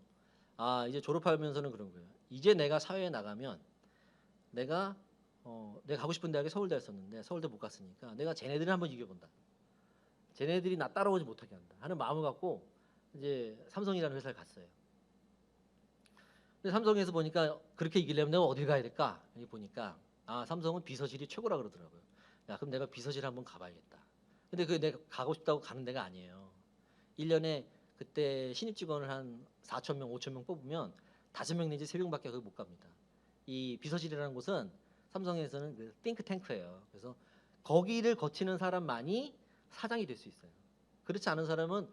이제 졸업하면서는 그런 거예요. 이제 내가 사회에 나가면 내가 가고 싶은 대학이 서울대였었는데 서울대 못 갔으니까 내가 쟤네들을 한번 이겨본다. 쟤네들이 나 따라오지 못하게 한다 하는 마음을 갖고 이제 삼성이라는 회사를 갔어요. 근데 삼성에서 보니까 그렇게 이기려면 내가 어딜 가야 될까? 여기 보니까 삼성은 비서실이 최고라 그러더라고요. 야, 그럼 내가 비서실 한번 가봐야겠다. 근데 그 내가 가고 싶다고 가는 데가 아니에요. 1년에 그때 신입 직원을 한 4천 명, 5천 명 뽑으면 5명 내지 3명밖에 거기 못 갑니다. 이 비서실이라는 곳은 삼성에서는 그 띵크탱크예요. 그래서 거기를 거치는 사람만이 사장이 될 수 있어요. 그렇지 않은 사람은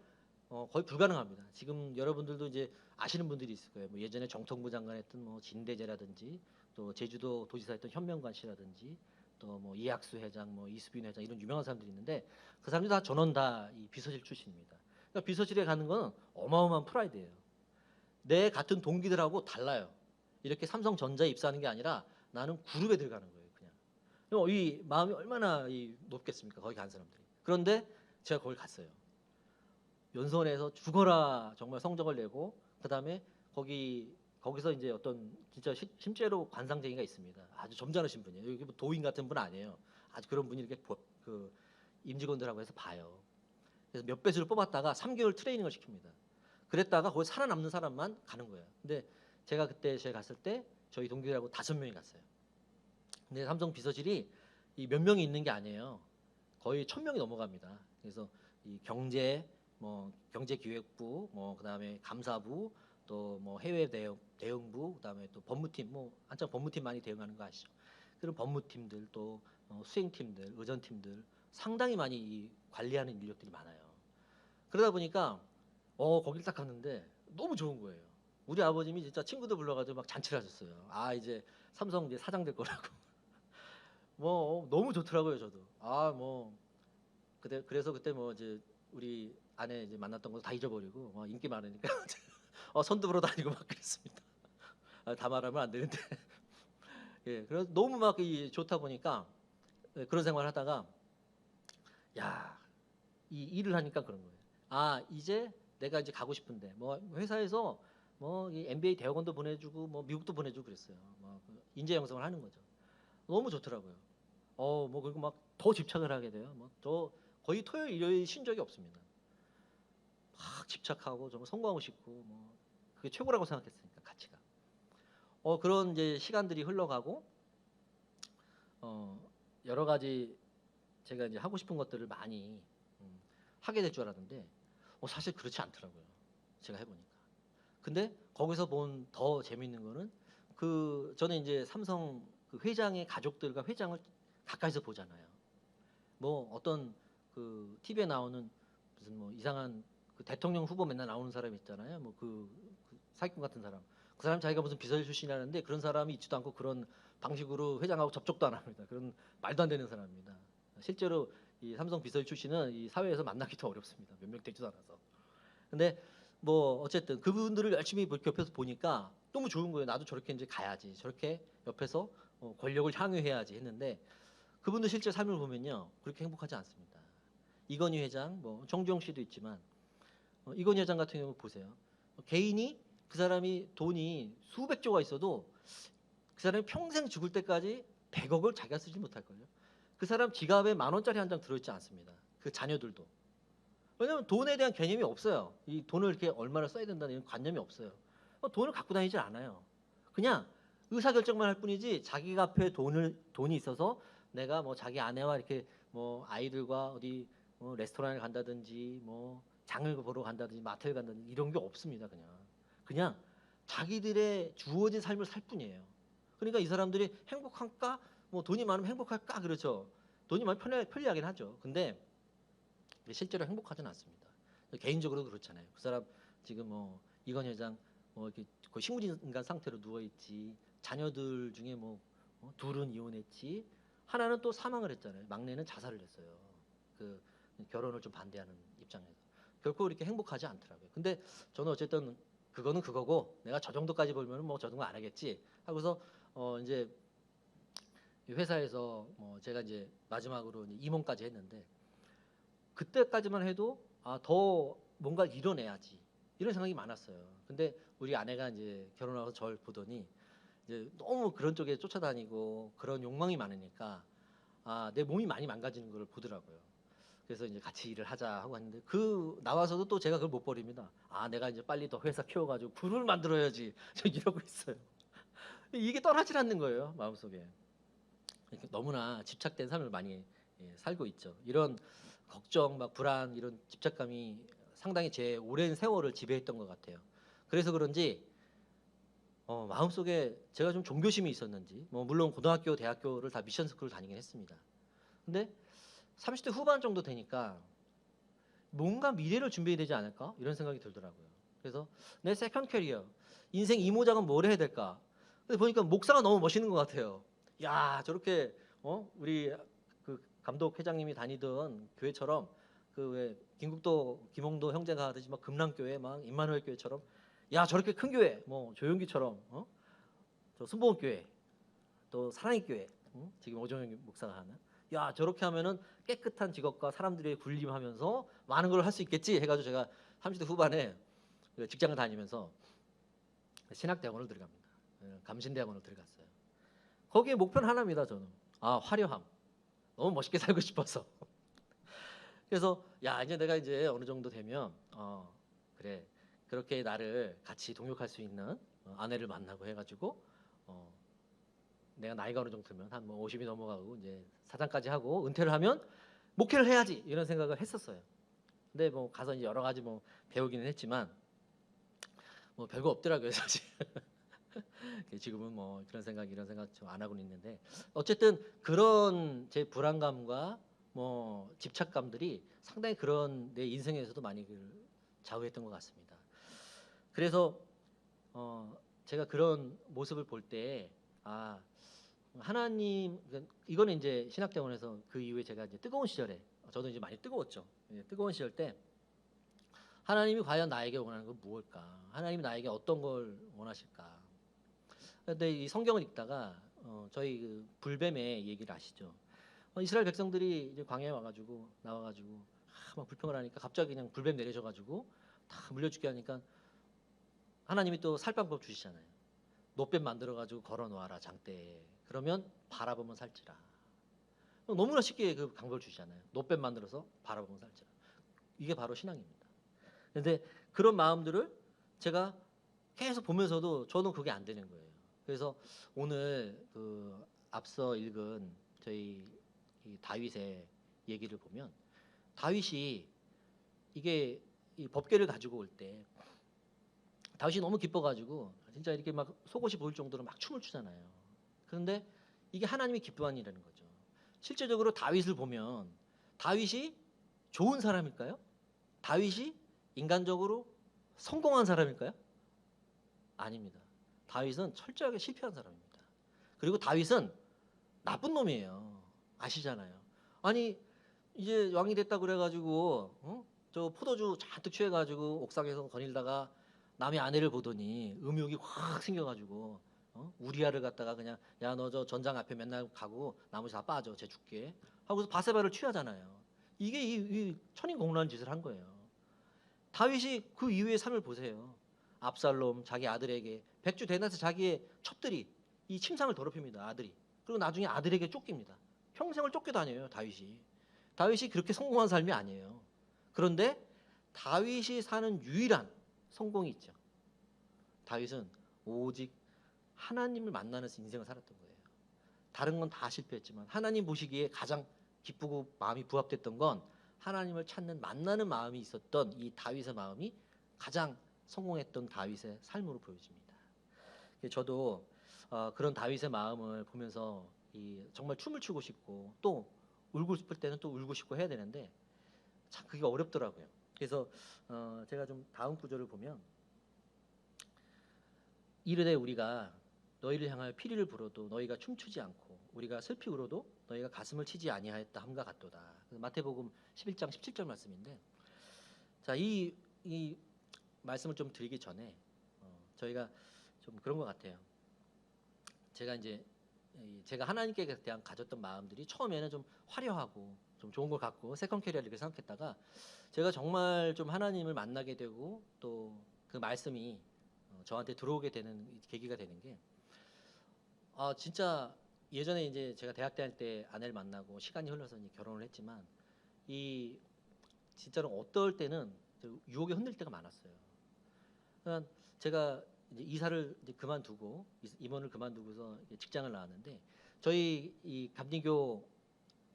거의 불가능합니다. 지금 여러분들도 이제 아시는 분들이 있을 거예요. 뭐 예전에 정통부 장관 했던 뭐 진대재라든지 또 제주도 도지사 했던 현명관 씨라든지 또 뭐 이학수 회장, 뭐 이수빈 회장 이런 유명한 사람들이 있는데 그 사람들이 다 전원 다 이 비서실 출신입니다. 그러니까 비서실에 가는 건 어마어마한 프라이드예요. 내 같은 동기들하고 달라요. 이렇게 삼성전자에 입사하는 게 아니라 나는 그룹에 들어가는 거예요, 그냥. 이 마음이 얼마나 높겠습니까, 거기 간 사람들이. 그런데 제가 거기 갔어요. 연수원에서 죽어라 정말 성적을 내고 그다음에 거기서 이제 어떤 진짜 실제로 관상쟁이가 있습니다. 아주 점잖으신 분이에요. 여기 뭐 도인 같은 분 아니에요. 아주 그런 분이 이렇게 그 임직원들하고 해서 봐요. 그래서 몇 배수를 뽑았다가 3개월 트레이닝을 시킵니다. 그랬다가 거기 살아남는 사람만 가는 거예요. 근데 제가 갔을 때 저희 동기들하고 5명이 갔어요. 근데 삼성 비서실이 몇 명이 있는 게 아니에요. 거의 1,000명이 넘어갑니다. 그래서 이 경제기획부, 그다음에 감사부, 또 뭐 해외 대응부, 그다음에 또 법무팀, 한참 법무팀 많이 대응하는 거 아시죠? 그런 법무팀들 또 수행팀들, 의전팀들 상당히 많이 관리하는 인력들이 많아요. 그러다 보니까 거길 딱 갔는데 너무 좋은 거예요. 우리 아버님이 진짜 친구들 불러가지고 막 잔치를 하셨어요. 이제 삼성 이제 사장 될 거라고. 너무 좋더라고요, 저도. 그래서 그때 이제 우리 아내 이제 만났던 거 다 잊어버리고 인기 많으니까 손도 불어 다니고 막 그랬습니다. 다 말하면 안 되는데. 예, 그래서 너무 막 좋다 보니까 그런 생활을 하다가 야, 이 일을 하니까 그런 거예요. 이제 내가 이제 가고 싶은데 회사에서 이 MBA 대학원도 보내주고 미국도 보내주고 그랬어요. 인재 양성을 하는 거죠. 너무 좋더라고요. 그리고 막 더 집착을 하게 돼요. 저 거의 토요일 일요일 쉰 적이 없습니다. 막 집착하고 정말 성공하고 싶고 그게 최고라고 생각했으니까 가치가. 그런 이제 시간들이 흘러가고 여러 가지 제가 이제 하고 싶은 것들을 많이 하게 될 줄 알았는데 사실 그렇지 않더라고요. 제가 해보니까. 근데 거기서 본 더 재밌는 거는 저는 이제 삼성 그 회장의 가족들과 회장을 가까이서 보잖아요. 어떤 그 TV에 나오는 무슨 이상한 그 대통령 후보 맨날 나오는 사람 있잖아요. 그 사기꾼 같은 사람. 그 사람 자기가 무슨 비서실 출신이라는데 그런 사람이 있지도 않고 그런 방식으로 회장하고 접촉도 안 합니다. 그런 말도 안 되는 사람입니다. 실제로 이 삼성 비서실 출신은 이 사회에서 만나기도 어렵습니다. 몇 명 되지도 않아서. 근데 어쨌든 그분들을 열심히 옆에서 보니까 너무 좋은 거예요. 나도 저렇게 이제 가야지. 저렇게 옆에서 권력을 향유해야지 했는데 그분들 실제 삶을 보면요. 그렇게 행복하지 않습니다. 이건희 회장, 정주영 씨도 있지만 이건희 회장 같은 경우 보세요. 개인이 그 사람이 돈이 수백조가 있어도 그 사람이 평생 죽을 때까지 100억을 자기가 쓰지 못할걸요. 그 사람 지갑에 10,000원짜리 한 장 들어있지 않습니다. 그 자녀들도. 왜냐하면 돈에 대한 개념이 없어요. 이 돈을 이렇게 얼마나 써야 된다는 이런 관념이 없어요. 돈을 갖고 다니질 않아요. 그냥 의사결정만 할 뿐이지 자기가 앞에 돈이 있어서 내가 자기 아내와 이렇게 아이들과 어디 레스토랑을 간다든지 장을 보러 간다든지 마트를 간다든지 이런 게 없습니다. 그냥 자기들의 주어진 삶을 살 뿐이에요. 그러니까 이 사람들이 행복할까? 돈이 많으면 행복할까? 그렇죠. 돈이 많으면 편리하긴 하죠. 근데 실제로 행복하지는 않습니다. 개인적으로도 그렇잖아요. 그 사람 지금 이건희 회장 이렇게 거의 식물인간 상태로 누워 있지. 자녀들 중에 둘은 이혼했지. 하나는 또 사망을 했잖아요. 막내는 자살을 했어요. 그 결혼을 좀 반대하는 입장에서. 결코 이렇게 행복하지 않더라고요. 근데 저는 어쨌든 그거는 그거고 내가 저 정도까지 벌면은 저 정도 안 하겠지 하고서 이제 회사에서 제가 이제 마지막으로 이제 임원까지 했는데 그때까지만 해도 더 뭔가를 이뤄내야지 이런 생각이 많았어요. 근데 우리 아내가 이제 결혼하고 저를 보더니 이제 너무 그런 쪽에 쫓아다니고 그런 욕망이 많으니까 내 몸이 많이 망가지는 걸 보더라고요. 그래서 이제 같이 일을 하자 하고 했는데 나와서도 또 제가 그걸 못 버립니다. 내가 이제 빨리 더 회사 키워가지고 그룹을 만들어야지. 저 이러고 있어요. 이게 떠나질 않는 거예요, 마음속에. 이렇게 너무나 집착된 삶을 많이 살고 있죠. 이런 걱정, 막 불안, 이런 집착감이 상당히 제 오랜 세월을 지배했던 것 같아요. 그래서 그런지 마음속에 제가 좀 종교심이 있었는지, 뭐 물론 고등학교, 대학교를 다 미션 스쿨을 다니긴 했습니다. 근데 30대 후반 정도 되니까 뭔가 미래를 준비해야 되지 않을까? 이런 생각이 들더라고요. 그래서 내 세컨 캐리어, 인생 이모작은 뭘 해야 될까? 근데 보니까 목사가 너무 멋있는 것 같아요. 야, 저렇게 우리 그 감독 회장님이 다니던 교회처럼 그 왜 김국도 김홍도 형제가 하듯이 막 금랑교회, 막 임마누엘 교회처럼, 야, 저렇게 큰 교회, 뭐 조용기처럼, 저 순복음 교회, 또 사랑의 교회, 지금 오정영 목사가 하는, 야, 저렇게 하면은 깨끗한 직업과 사람들이 군림하면서 많은 걸 할 수 있겠지 해가지고 제가 30대 후반에 그 직장을 다니면서 신학대학원을 들어갑니다. 감신대학원을 들어갔어요. 거기에 목표는 하나입니다. 저는 화려함, 너무 멋있게 살고 싶어서. 그래서 야, 이제 내가 이제 어느 정도 되면 그래, 그렇게 나를 같이 동역할 수 있는 아내를 만나고 해가지고 내가 나이가 어느 정도 되면 한 뭐 50이 넘어가고 이제 사장까지 하고 은퇴를 하면 목회를 해야지, 이런 생각을 했었어요. 근데 뭐 가서 이제 여러 가지 뭐 배우기는 했지만 뭐 별거 없더라고요, 사실. 지금은 뭐 그런 생각 이런 생각 좀 안 하고는 있는데, 어쨌든 그런 제 불안감과 뭐 집착감들이 상당히 그런 내 인생에서도 많이 좌우했던 것 같습니다. 그래서 제가 그런 모습을 볼 때 하나님, 이거는 이제 신학대원에서 그 이후에 제가 이제 뜨거운 시절에, 저도 이제 많이 뜨거웠죠. 뜨거운 시절 때 하나님이 과연 나에게 원하는 건 무엇일까? 하나님이 나에게 어떤 걸 원하실까? 근데 이 성경을 읽다가 저희 그 불뱀의 얘기를 아시죠? 이스라엘 백성들이 이제 광야에 와가지고 나와가지고 막 불평을 하니까 갑자기 그냥 불뱀 내려져가지고 다 물려 죽게 하니까 하나님이 또 살 방법 주시잖아요. 노뱀 만들어가지고 걸어 놓아라 장대에. 그러면 바라보면 살지라. 너무나 쉽게 그 방법을 주시잖아요. 노뱀 만들어서 바라보면 살지라. 이게 바로 신앙입니다. 그런데 그런 마음들을 제가 계속 보면서도 저는 그게 안 되는 거예요. 그래서 오늘 그 앞서 읽은 저희 이 다윗의 얘기를 보면, 다윗이 이게 이 법궤를 가지고 올 때 다윗이 너무 기뻐가지고 진짜 이렇게 막 속옷이 보일 정도로 막 춤을 추잖아요. 그런데 이게 하나님이 기뻐하는 일이라는 거죠. 실제적으로 다윗을 보면 다윗이 좋은 사람일까요? 다윗이 인간적으로 성공한 사람일까요? 아닙니다. 다윗은 철저하게 실패한 사람입니다. 그리고 다윗은 나쁜 놈이에요. 아시잖아요. 아니, 이제 왕이 됐다 그래가지고 저 포도주 잔뜩 취해가지고 옥상에서 거닐다가 남의 아내를 보더니 음욕이 확 생겨가지고 우리아를 갖다가 그냥, 야, 너 저 전장 앞에 맨날 가고 나머지 다 빠져, 쟤 죽게 하고서 바세바를 취하잖아요. 이게 이 천인공노한 짓을 한 거예요. 다윗이 그 이후의 삶을 보세요. 압살롬 자기 아들에게 백주 대낮에 자기의 첩들이 이 침상을 더럽힙니다. 아들이. 그리고 나중에 아들에게 쫓깁니다. 평생을 쫓겨 다녀요, 다윗이. 다윗이 그렇게 성공한 삶이 아니에요. 그런데 다윗이 사는 유일한 성공이 있죠. 다윗은 오직 하나님을 만나는 인생을 살았던 거예요. 다른 건 다 실패했지만 하나님 보시기에 가장 기쁘고 마음이 부합됐던 건 하나님을 찾는 만나는 마음이 있었던 이 다윗의 마음이 가장 성공했던 다윗의 삶으로 보여집니다. 저도 그런 다윗의 마음을 보면서 정말 춤을 추고 싶고 또 울고 싶을 때는 또 울고 싶고 해야 되는데 참 그게 어렵더라고요. 그래서 제가 좀 다음 구절을 보면, 이르되 우리가 너희를 향하여 피리를 불어도 너희가 춤추지 않고 우리가 슬피 울어도 너희가 가슴을 치지 아니하였다 함과 같도다. 마태복음 11장 17절 말씀인데, 자, 이 말씀을 좀 드리기 전에 저희가 좀 그런 것 같아요. 제가 하나님께 대한 가졌던 마음들이 처음에는 좀 화려하고 좀 좋은 걸 갖고 세컨 캐리어를 이렇게 생각했다가, 제가 정말 좀 하나님을 만나게 되고 또 그 말씀이 저한테 들어오게 되는 계기가 되는 게, 진짜 예전에 이제 제가 대학 다닐 때 아내를 만나고 시간이 흘러서 이제 결혼을 했지만 이 진짜로 어떨 때는 유혹에 흔들 때가 많았어요. 그러니까 제가 이제 이사를 이제 그만두고 임원을 그만두고서 이제 직장을 나왔는데 저희 이 감리교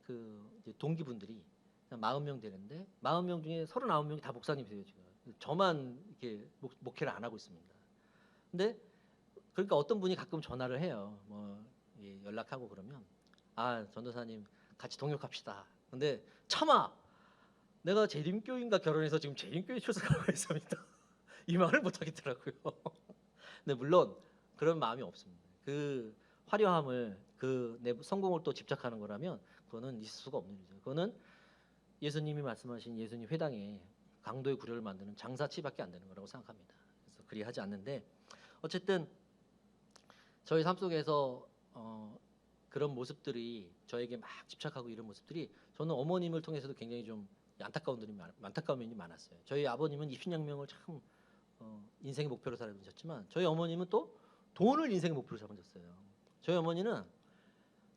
그 이제 동기분들이 한 40명 되는데 40명 중에 39명이 다 목사님이세요 지금. 저만 이렇게 목회를 안 하고 있습니다. 근데 그러니까 어떤 분이 가끔 전화를 해요. 뭐 연락하고 그러면 전도사님 같이 동역합시다. 근데 차마 내가 재림교인과 결혼해서 지금 재림교회 출석하고 있습니다. 이 말을 못 하겠더라고요. 근데 물론 그런 마음이 없습니다. 그 화려함을 그 내 성공을 또 집착하는 거라면 그거는 있을 수가 없는 일이죠. 그거는 예수님이 말씀하신 예수님 회당에 강도의 구려를 만드는 장사치밖에 안 되는 거라고 생각합니다. 그래서 그리 하지 않는데 어쨌든 저희 삶 속에서 그런 모습들이 저에게 막 집착하고 이런 모습들이 저는 어머님을 통해서도 굉장히 좀 안타까운 면이 많았어요. 저희 아버님은 입신양명을 참 인생의 목표로 살아오셨지만 저희 어머님은 또 돈을 인생의 목표로 삼으셨어요. 저희 어머니는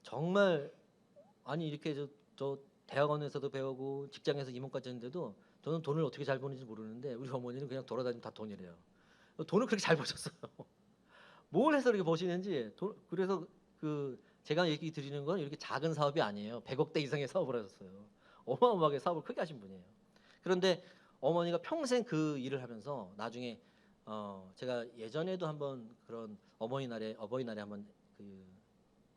정말 이렇게 저 대학원에서도 배우고 직장에서 임원까지 했는데도 저는 돈을 어떻게 잘 버는지 모르는데 우리 어머니는 그냥 돌아다니면 다 돈이래요. 돈을 그렇게 잘 버셨어요. 뭘 해서 이렇게 버시는지 그래서 제가 얘기 드리는 건 이렇게 작은 사업이 아니에요. 100억대 이상의 사업을 하셨어요. 어마어마하게 사업을 크게 하신 분이에요. 그런데 어머니가 평생 그 일을 하면서 나중에 제가 예전에도 한번 그런 어버이날에 한번 그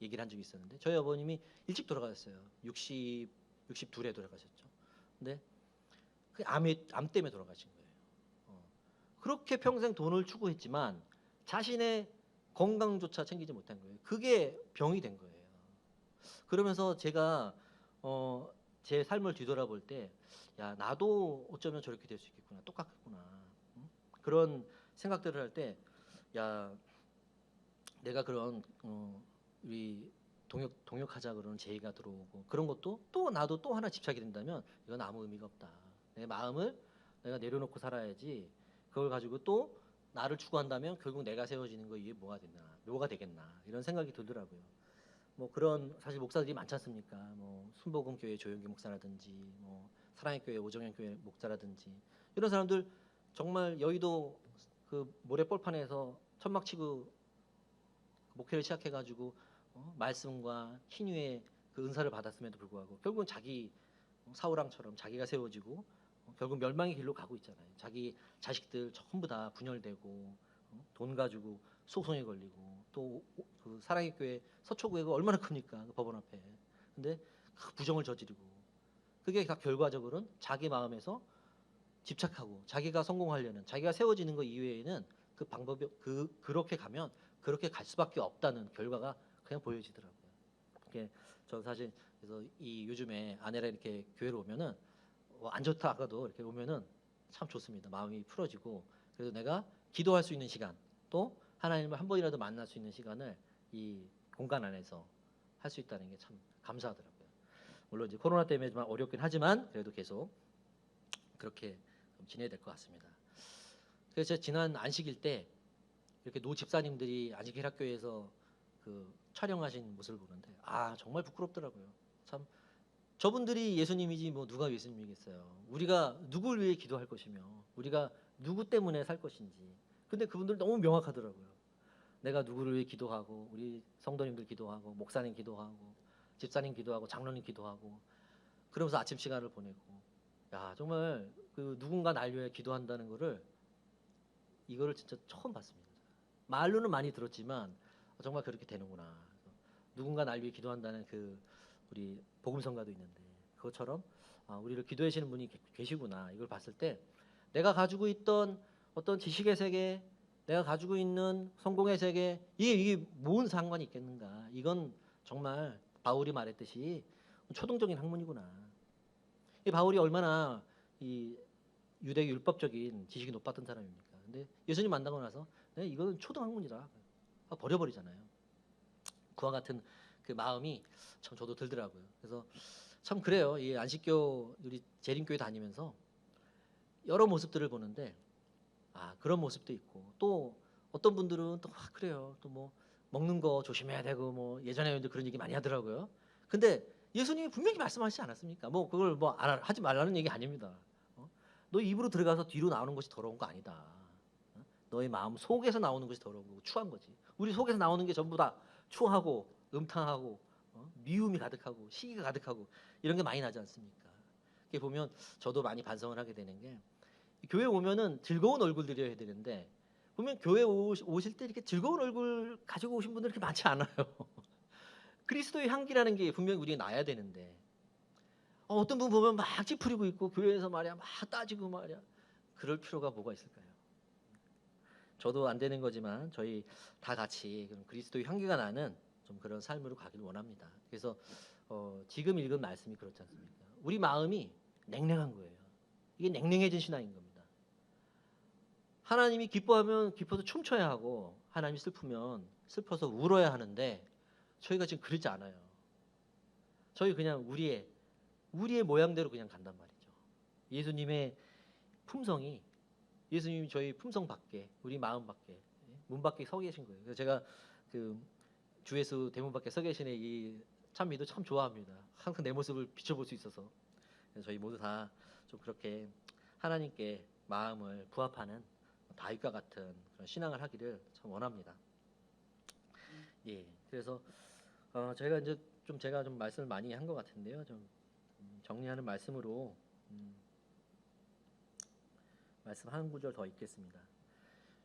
얘기를 한 적이 있었는데 저희 어머님이 일찍 돌아가셨어요. 62에 돌아가셨죠. 근데 그 암 때문에 돌아가신 거예요. 그렇게 평생 돈을 추구했지만 자신의 건강조차 챙기지 못한 거예요. 그게 병이 된 거예요. 그러면서 제가 제 삶을 뒤돌아볼 때, 야 나도 어쩌면 저렇게 될 수 있겠구나, 똑같겠구나. 응? 그런 생각들을 할 때, 야 내가 그런 우리 동역하자 그러는 제의가 들어오고 그런 것도 또 나도 또 하나 집착이 된다면 이건 아무 의미가 없다. 내 마음을 내가 내려놓고 살아야지. 그걸 가지고 또 나를 추구한다면 결국 내가 세워지는 거 이게 뭐가 되겠나 이런 생각이 들더라고요. 뭐 그런 사실 목사들이 많지 않습니까? 뭐 순복음교회 조영기 목사라든지 뭐 사랑의 교회 오정현 교회 목사라든지 이런 사람들 정말 여의도 그 모래벌판에서 천막 치고 목회를 시작해가지고 말씀과 신유의 그 은사를 받았음에도 불구하고 결국은 자기 사우랑처럼 자기가 세워지고 결국 멸망의 길로 가고 있잖아요. 자기 자식들 전부 다 분열되고 돈 가지고 소송에 걸리고 또 그 사랑의 교회 서초구회가 얼마나 큽니까? 그 법원 앞에. 근데 그 부정을 저지르고 그게 다 결과적으로는 자기 마음에서 집착하고 자기가 성공하려는 자기가 세워지는 것 이외에는 그 방법이 그렇게 가면 그렇게 갈 수밖에 없다는 결과가 그냥 보여지더라고요. 이게 저 사실 그래서 이 요즘에 아내랑 이렇게 교회로 오면은 안 좋다 하고도 이렇게 오면은 참 좋습니다. 마음이 풀어지고 그래서 내가 기도할 수 있는 시간 또 하나님을 한 번이라도 만날 수 있는 시간을 이 공간 안에서 할 수 있다는 게 참 감사하더라고요. 물론 이제 코로나 때문에 좀 어렵긴 하지만 그래도 계속 그렇게 지내야 될 것 같습니다. 그래서 제가 지난 안식일 때 이렇게 노 집사님들이 안식일학교에서 그 촬영하신 모습을 보는데 정말 부끄럽더라고요. 참 저분들이 예수님이지 뭐 누가 예수님이겠어요. 우리가 누굴 위해 기도할 것이며 우리가 누구 때문에 살 것인지. 근데 그분들 너무 명확하더라고요. 내가 누구를 위해 기도하고 우리 성도님들 기도하고 목사님 기도하고 집사님 기도하고 장로님 기도하고 그러면서 아침 시간을 보내고 정말 그 누군가 날 위해 기도한다는 이거를 진짜 처음 봤습니다. 말로는 많이 들었지만 정말 그렇게 되는구나. 누군가 날 위해 기도한다는 우리 복음성가도 있는데 그것처럼 우리를 기도해 주시는 분이 계시구나. 이걸 봤을 때 내가 가지고 있던 어떤 지식의 세계, 내가 가지고 있는 성공의 세계 이게 뭔 상관이 있겠는가. 이건 정말 바울이 말했듯이 초등적인 학문이구나. 이 바울이 얼마나 이 유대교 율법적인 지식이 높았던 사람입니까? 근데 예수님 만나고 나서 이거는 초등학문이다. 버려버리잖아요. 그와 같은 그 마음이 참 저도 들더라고요. 그래서 참 그래요. 이 안식교 우리 재림교회 다니면서 여러 모습들을 보는데 그런 모습도 있고 또 어떤 분들은 또 그래요. 또 뭐 먹는 거 조심해야 되고 뭐 예전에 이제 그런 얘기 많이 하더라고요. 근데 예수님이 분명히 말씀하시지 않았습니까? 뭐 그걸 뭐 하지 말라는 얘기 아닙니다. 너 입으로 들어가서 뒤로 나오는 것이 더러운 거 아니다. 너의 마음 속에서 나오는 것이 더러운 거고 추한 거지. 우리 속에서 나오는 게 전부 다 추하고 음탕하고 미움이 가득하고 시기가 가득하고 이런 게 많이 나지 않습니까? 이렇게 보면 저도 많이 반성을 하게 되는 게 교회 오면은 즐거운 얼굴들이어야 되는데 보면 교회 오실 때 이렇게 즐거운 얼굴 가지고 오신 분들 그렇게 많지 않아요. 그리스도의 향기라는 게 분명히 우리가 나야 되는데 어떤 분 보면 막 찌푸리고 있고 교회에서 말이야 막 따지고 말이야 그럴 필요가 뭐가 있을까요? 저도 안 되는 거지만 저희 다 같이 그런 그리스도의 향기가 나는 좀 그런 삶으로 가길 원합니다. 그래서 지금 읽은 말씀이 그렇지 않습니까? 우리 마음이 냉랭한 거예요. 이게 냉랭해진 신앙인 겁니다. 하나님이 기뻐하면 기뻐서 춤춰야 하고 하나님이 슬프면 슬퍼서 울어야 하는데 저희가 지금 그러지 않아요. 저희 그냥 우리의 모양대로 그냥 간단 말이죠. 예수님의 품성이 예수님이 저희 품성 밖에 우리 마음 밖에 문 밖에 서 계신 거예요. 그래서 제가 그 주예수 대문 밖에 서 계신 이 찬미도 참 좋아합니다. 항상 내 모습을 비춰볼 수 있어서 그래서 저희 모두 다 좀 그렇게 하나님께 마음을 부합하는 다윗과 같은 그런 신앙을 하기를 참 원합니다. 예, 그래서 저희가 이제 제가 좀 말씀을 많이 한 것 같은데요. 좀 정리하는 말씀으로 말씀 한 구절 더 읽겠습니다.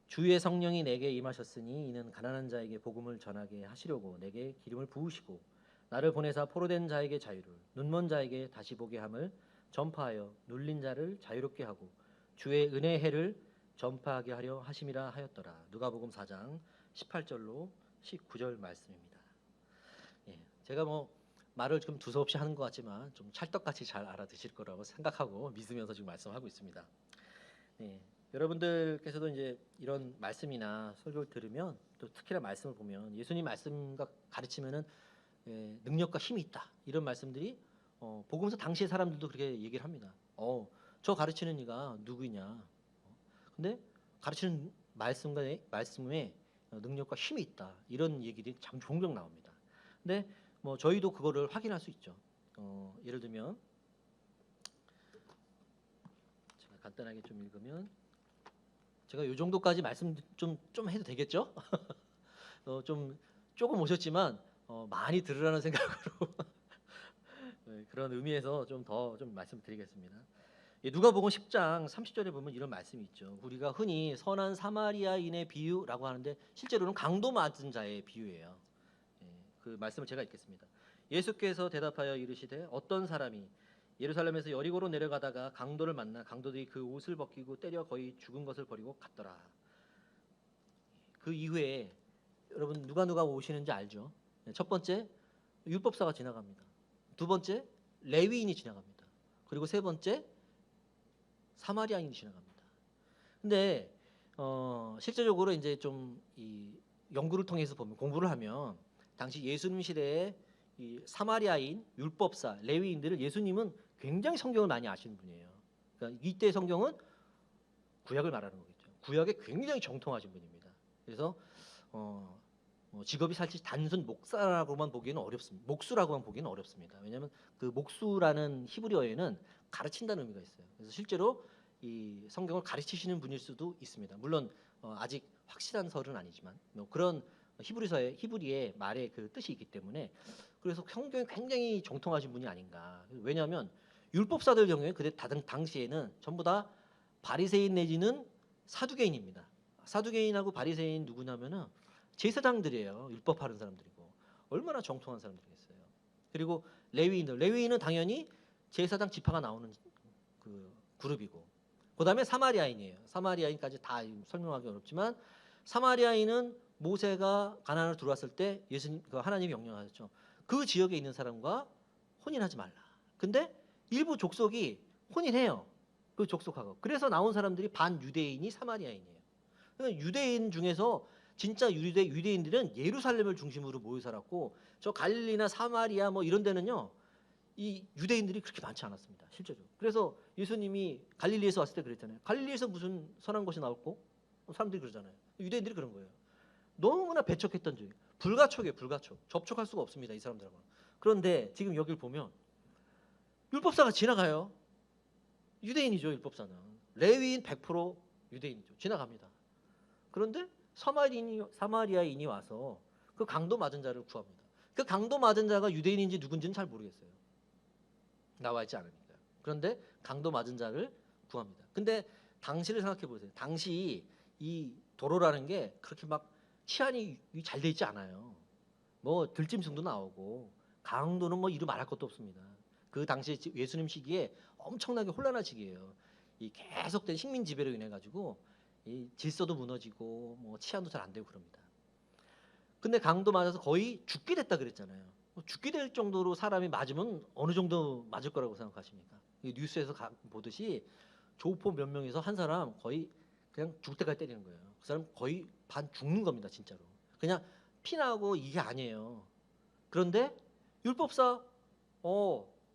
주의 성령이 내게 임하셨으니 이는 가난한 자에게 복음을 전하게 하시려고 내게 기름을 부으시고 나를 보내사 포로된 자에게 자유를 눈먼 자에게 다시 보게 함을 전파하여 눌린 자를 자유롭게 하고 주의 은혜의 해를 전파하게 하려 하심이라 하였더라. 누가복음 4장 18절로 19절 말씀입니다. 예, 제가 뭐 말을 좀 두서없이 하는 것 같지만 좀 찰떡같이 잘 알아듣실 거라고 생각하고 믿으면서 지금 말씀하고 있습니다. 예, 여러분들께서도 이제 이런 말씀이나 설교를 들으면 또 특히나 말씀을 보면 예수님 말씀과 가르치면은 능력과 힘이 있다 이런 말씀들이 복음서 당시의 사람들도 그렇게 얘기를 합니다. 저 가르치는 이가 누구냐? 근데 가르치는 말씀에 능력과 힘이 있다 이런 얘기들이 참 종종 나옵니다. 근데 뭐 저희도 그거를 확인할 수 있죠. 예를 들면 제가 간단하게 좀 읽으면 제가 요 정도까지 말씀 좀 해도 되겠죠? 좀 조금 오셨지만 많이 들으라는 생각으로 네, 그런 의미에서 좀 더 말씀드리겠습니다. 누가복음 10장 30절에 보면 이런 말씀이 있죠. 우리가 흔히 선한 사마리아인의 비유라고 하는데 실제로는 강도 맞은 자의 비유예요. 그 말씀을 제가 읽겠습니다. 예수께서 대답하여 이르시되 어떤 사람이 예루살렘에서 여리고로 내려가다가 강도를 만나 강도들이 그 옷을 벗기고 때려 거의 죽은 것을 버리고 갔더라. 그 이후에 여러분 누가 오시는지 알죠? 첫 번째 율법사가 지나갑니다. 두 번째 레위인이 지나갑니다. 그리고 세 번째 사마리아인이 지나갑니다. 근데 실제적으로 이제 좀 이 연구를 통해서 보면 공부를 하면 당시 예수님 시대에 이 사마리아인, 율법사, 레위인들을 예수님은 굉장히 성경을 많이 아시는 분이에요. 그러니까 이때 성경은 구약을 말하는 거겠죠. 구약에 굉장히 정통하신 분입니다. 그래서 직업이 사실 단순 목사라고만 보기에는 어렵습니다. 목수라고만 보기에는 어렵습니다. 왜냐하면 그 목수라는 히브리어에는 가르친다는 의미가 있어요. 그래서 실제로 이 성경을 가르치시는 분일 수도 있습니다. 물론 아직 확실한 설은 아니지만 뭐 그런 히브리의 말의 그 뜻이 있기 때문에 그래서 성경에 굉장히 정통하신 분이 아닌가. 왜냐하면 율법사들 경우에 그때 당시에는 전부 다 바리새인 내지는 사두개인입니다. 사두개인하고 바리새인 누구냐면은 제사장들이에요. 율법하는 사람들이고 얼마나 정통한 사람들이겠어요. 그리고 레위인은 당연히 제사장 지파가 나오는 그 그룹이고 그다음에 사마리아인이에요. 사마리아인까지 다 설명하기 어렵지만 사마리아인은 모세가 가나안으로 들어왔을 때 하나님이 명령하셨죠. 그 지역에 있는 사람과 혼인하지 말라. 근데 일부 족속이 혼인해요. 그 족속하고. 그래서 나온 사람들이 반유대인이 사마리아인이에요. 그러니까 유대인 중에서 진짜 유대인들은 예루살렘을 중심으로 모여 살았고 저 갈릴리나 사마리아 뭐 이런 데는요. 이 유대인들이 그렇게 많지 않았습니다. 실제로. 그래서 예수님이 갈릴리에서 왔을 때 그랬잖아요. 갈릴리에서 무슨 선한 것이 나올고 사람들이 그러잖아요. 유대인들이 그런 거예요. 너무나 배척했던 줄. 불가촉이에요. 불가촉. 접촉할 수가 없습니다. 이 사람들하고. 그런데 지금 여기를 보면 율법사가 지나가요. 유대인이죠. 율법사는. 레위인 100% 유대인이죠. 지나갑니다. 그런데 사마리아인이 와서 그 강도 맞은 자를 구합니다. 그 강도 맞은 자가 유대인인지 누군지는 잘 모르겠어요. 나와 있지 않으니까. 그런데 강도 맞은 자를 구합니다. 근데 당시를 생각해 보세요. 당시 이 도로라는 게 그렇게 막 치안이 잘 돼 있지 않아요. 뭐 들짐승도 나오고 강도는 뭐 이루 말할 것도 없습니다. 그 당시 예수님 시기에 엄청나게 혼란한 시기예요. 이 계속된 식민 지배로 인해 가지고 이 질서도 무너지고 뭐 치안도 잘 안 되고 그럽니다. 근데 강도 맞아서 거의 죽게 됐다 그랬잖아요. 죽게 될 정도로 사람이 맞으면 어느 정도 맞을 거라고 생각하십니까? 이 뉴스에서 보듯이 조포 몇 명에서 한 사람 거의 그냥 죽을 때까지 때리는 거예요. 그 사람 거의 반 죽는 겁니다, 진짜로. 그냥 피나고 이게 아니에요. 그런데 율법사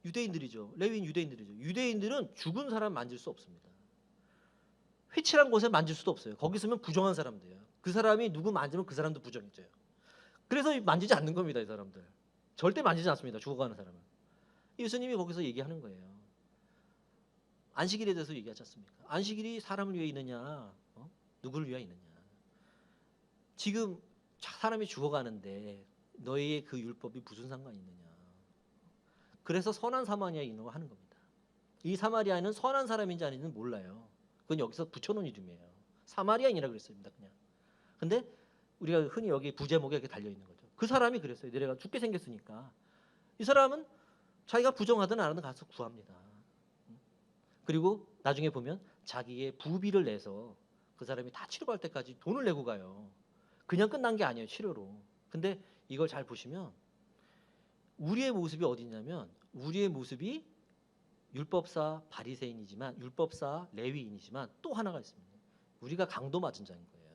유대인들이죠. 레위인 유대인들이죠. 유대인들은 죽은 사람 만질 수 없습니다. 회칠한 곳에 만질 수도 없어요. 거기 있으면 부정한 사람들이에요. 그 사람이 누구 만지면 그 사람도 부정해져요. 그래서 만지지 않는 겁니다, 이 사람들. 절대 만지지 않습니다. 죽어가는 사람은. 예수님이 거기서 얘기하는 거예요. 안식일에 대해서 얘기하지 않습니까? 안식일이 사람을 위해 있느냐, 누구를 위해 있느냐. 지금 사람이 죽어가는데 너희의 그 율법이 무슨 상관이 있느냐. 그래서 선한 사마리아인으로 하는 겁니다. 이 사마리아인은 선한 사람인지 아닌지는 몰라요. 그건 여기서 붙여놓은 이름이에요. 사마리아인이라고 그랬습니다, 그냥. 근데 우리가 흔히 여기 부제목에 이렇게 달려있는 거죠. 그 사람이 그랬어요. 내가 죽게 생겼으니까. 이 사람은 자기가 부정하든 안 하든 가서 구합니다. 그리고 나중에 보면 자기의 부비를 내서 그 사람이 다 치료할 때까지 돈을 내고 가요. 그냥 끝난 게 아니에요, 치료로. 근데 이걸 잘 보시면 우리의 모습이 어디냐면 우리의 모습이 율법사 바리새인이지만 율법사 레위인이지만 또 하나가 있습니다. 우리가 강도 맞은 자인 거예요.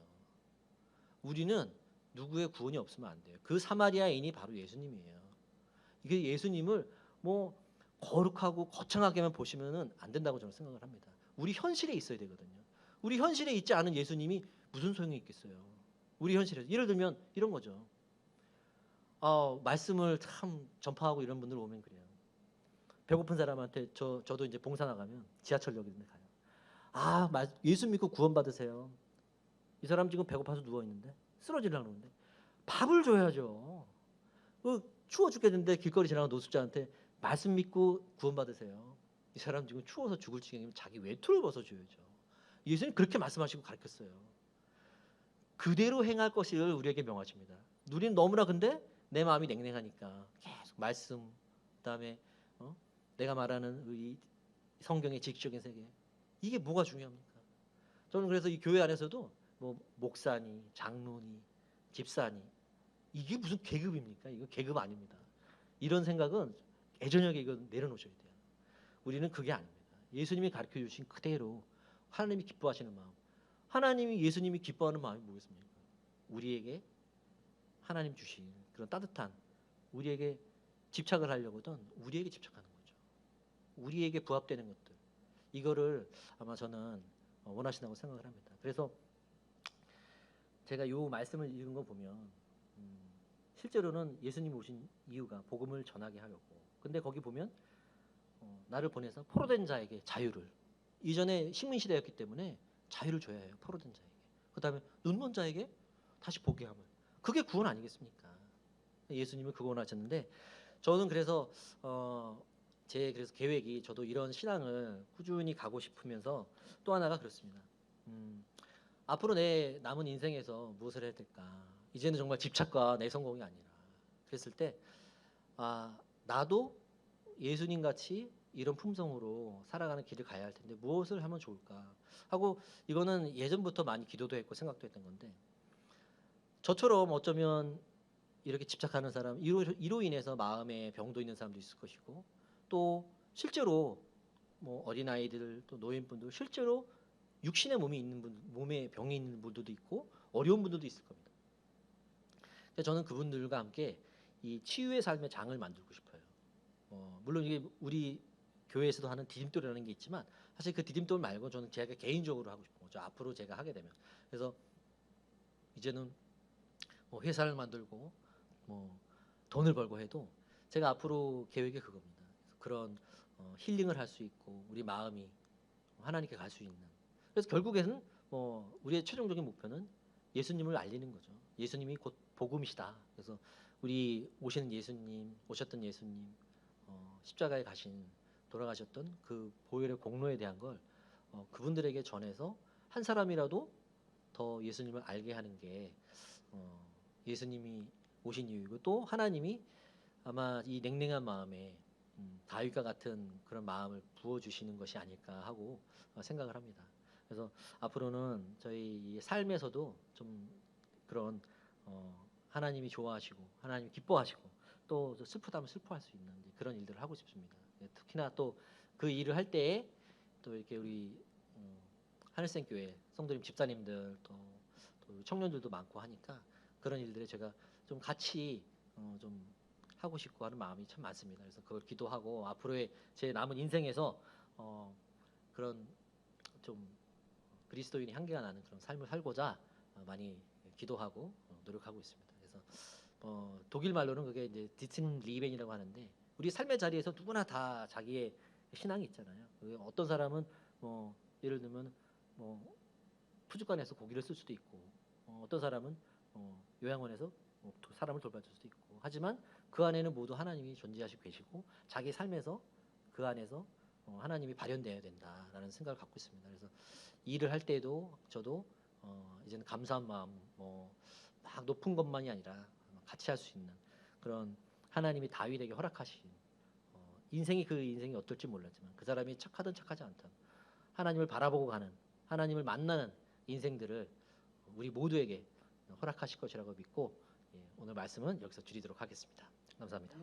우리는 누구의 구원이 없으면 안 돼요. 그 사마리아인이 바로 예수님이에요. 이게 예수님을 뭐 거룩하고 거창하게만 보시면은 안 된다고 저는 생각을 합니다. 우리 현실에 있어야 되거든요. 우리 현실에 있지 않은 예수님이 무슨 소용이 있겠어요. 우리 현실에서 예를 들면 이런 거죠. 말씀을 참 전파하고 이런 분들 오면 그래요. 배고픈 사람한테 저도 이제 봉사 나가면 지하철역 이런 데 가요. 예수 믿고 구원 받으세요. 이 사람 지금 배고파서 누워 있는데 쓰러지려고 그러는데 밥을 줘야죠. 추워 죽겠는데 길거리 지나가는 노숙자한테 말씀 믿고 구원 받으세요. 이 사람 지금 추워서 죽을 지경이면 자기 외투를 벗어줘야죠. 예수님 그렇게 말씀하시고 가르쳤어요. 그대로 행할 것을 우리에게 명하십니다. 우리는 너무나 근데 내 마음이 냉랭하니까 계속 말씀, 그다음에 내가 말하는 이 성경의 지식적인 세계, 이게 뭐가 중요합니까? 저는 그래서 이 교회 안에서도 뭐 목사니, 장로니, 집사니, 이게 무슨 계급입니까? 이거 계급 아닙니다. 이런 생각은 애저녁에 이거 내려놓으셔야 돼요. 우리는 그게 아닙니다. 예수님이 가르쳐 주신 그대로 하나님이 기뻐하시는 마음, 하나님이 예수님이 기뻐하는 마음이 뭐겠습니까? 우리에게 하나님 주신 그런 따뜻한, 우리에게 집착을 하려거든 우리에게 집착하는 거죠. 우리에게 부합되는 것들, 이거를 아마 저는 원하신다고 생각을 합니다. 그래서 제가 이 말씀을 읽은 거 보면 실제로는 예수님 오신 이유가 복음을 전하게 하려고. 근데 거기 보면 나를 보내서 포로된 자에게 자유를, 이전에 식민 시대였기 때문에 자유를 줘야 해요. 포로된 자에게. 그다음에 눈먼 자에게 다시 보게 함을. 그게 구원 아니겠습니까? 예수님은 그거 원하셨는데 저는 그래서 그래서 계획이, 저도 이런 신앙을 꾸준히 가고 싶으면서 또 하나가 그렇습니다. 앞으로 내 남은 인생에서 무엇을 해야 될까? 이제는 정말 집착과 내 성공이 아니라, 그랬을 때 나도 예수님 같이 이런 품성으로 살아가는 길을 가야 할 텐데 무엇을 하면 좋을까 하고, 이거는 예전부터 많이 기도도 했고 생각도 했던 건데, 저처럼 어쩌면 이렇게 집착하는 사람, 이로 인해서 마음에 병도 있는 사람도 있을 것이고, 또 실제로 뭐 어린아이들, 또 노인분들, 실제로 육신의 몸이 있는 분, 몸에 병이 있는 분들도 있고 어려운 분들도 있을 겁니다. 그래서 저는 그분들과 함께 이 치유의 삶의 장을 만들고 싶어요. 물론 이게 우리 교회에서도 하는 디딤돌이라는 게 있지만, 사실 그 디딤돌 말고 저는 제가 개인적으로 하고 싶은 거죠. 앞으로 제가 하게 되면. 그래서 이제는 뭐 회사를 만들고 뭐 돈을 벌고 해도 제가 앞으로 계획이 그겁니다. 그런 힐링을 할 수 있고 우리 마음이 하나님께 갈 수 있는. 그래서 결국에는 우리의 최종적인 목표는 예수님을 알리는 거죠. 예수님이 곧 복음이시다. 그래서 우리 오시는 예수님, 오셨던 예수님, 십자가에 가신 돌아가셨던 그 보혈의 공로에 대한 걸 그분들에게 전해서 한 사람이라도 더 예수님을 알게 하는 게 예수님이 오신 이유이고, 또 하나님이 아마 이 냉랭한 마음에 다윗과 같은 그런 마음을 부어주시는 것이 아닐까 하고 생각을 합니다. 그래서 앞으로는 저희 이 삶에서도 좀 그런 하나님이 좋아하시고 하나님이 기뻐하시고 또 슬프다면 슬퍼할 수 있는 그런 일들을 하고 싶습니다. 특히나 또 그 일을 할 때에 또 이렇게 우리 하늘샘 교회 성도님 집사님들 또 청년들도 많고 하니까 그런 일들에 제가 좀 같이 좀 하고 싶고 하는 마음이 참 많습니다. 그래서 그걸 기도하고 앞으로의 제 남은 인생에서 그런 좀 그리스도인의 향기가 나는 그런 삶을 살고자 많이 기도하고 노력하고 있습니다. 그래서 독일 말로는 그게 이제 디튼 리벤이라고 하는데, 우리 삶의 자리에서 누구나 다 자기의 신앙이 있잖아요. 어떤 사람은 예를 들면 푸주간에서 고기를 쓸 수도 있고, 어떤 사람은 요양원에서 사람을 돌봐줄 수도 있고, 하지만 그 안에는 모두 하나님이 존재하시고 계시고 자기 삶에서 그 안에서 하나님이 발현되어야 된다라는 생각을 갖고 있습니다. 그래서 일을 할 때도 저도 이제는 감사한 마음, 막 높은 것만이 아니라 같이 할 수 있는 그런 하나님이 다윗에게 허락하신 인생이 그 인생이 어떨지 몰랐지만 그 사람이 착하든 착하지 않든 하나님을 바라보고 가는, 하나님을 만나는 인생들을 우리 모두에게 허락하실 것이라고 믿고, 오늘 말씀은 여기서 줄이도록 하겠습니다. 감사합니다.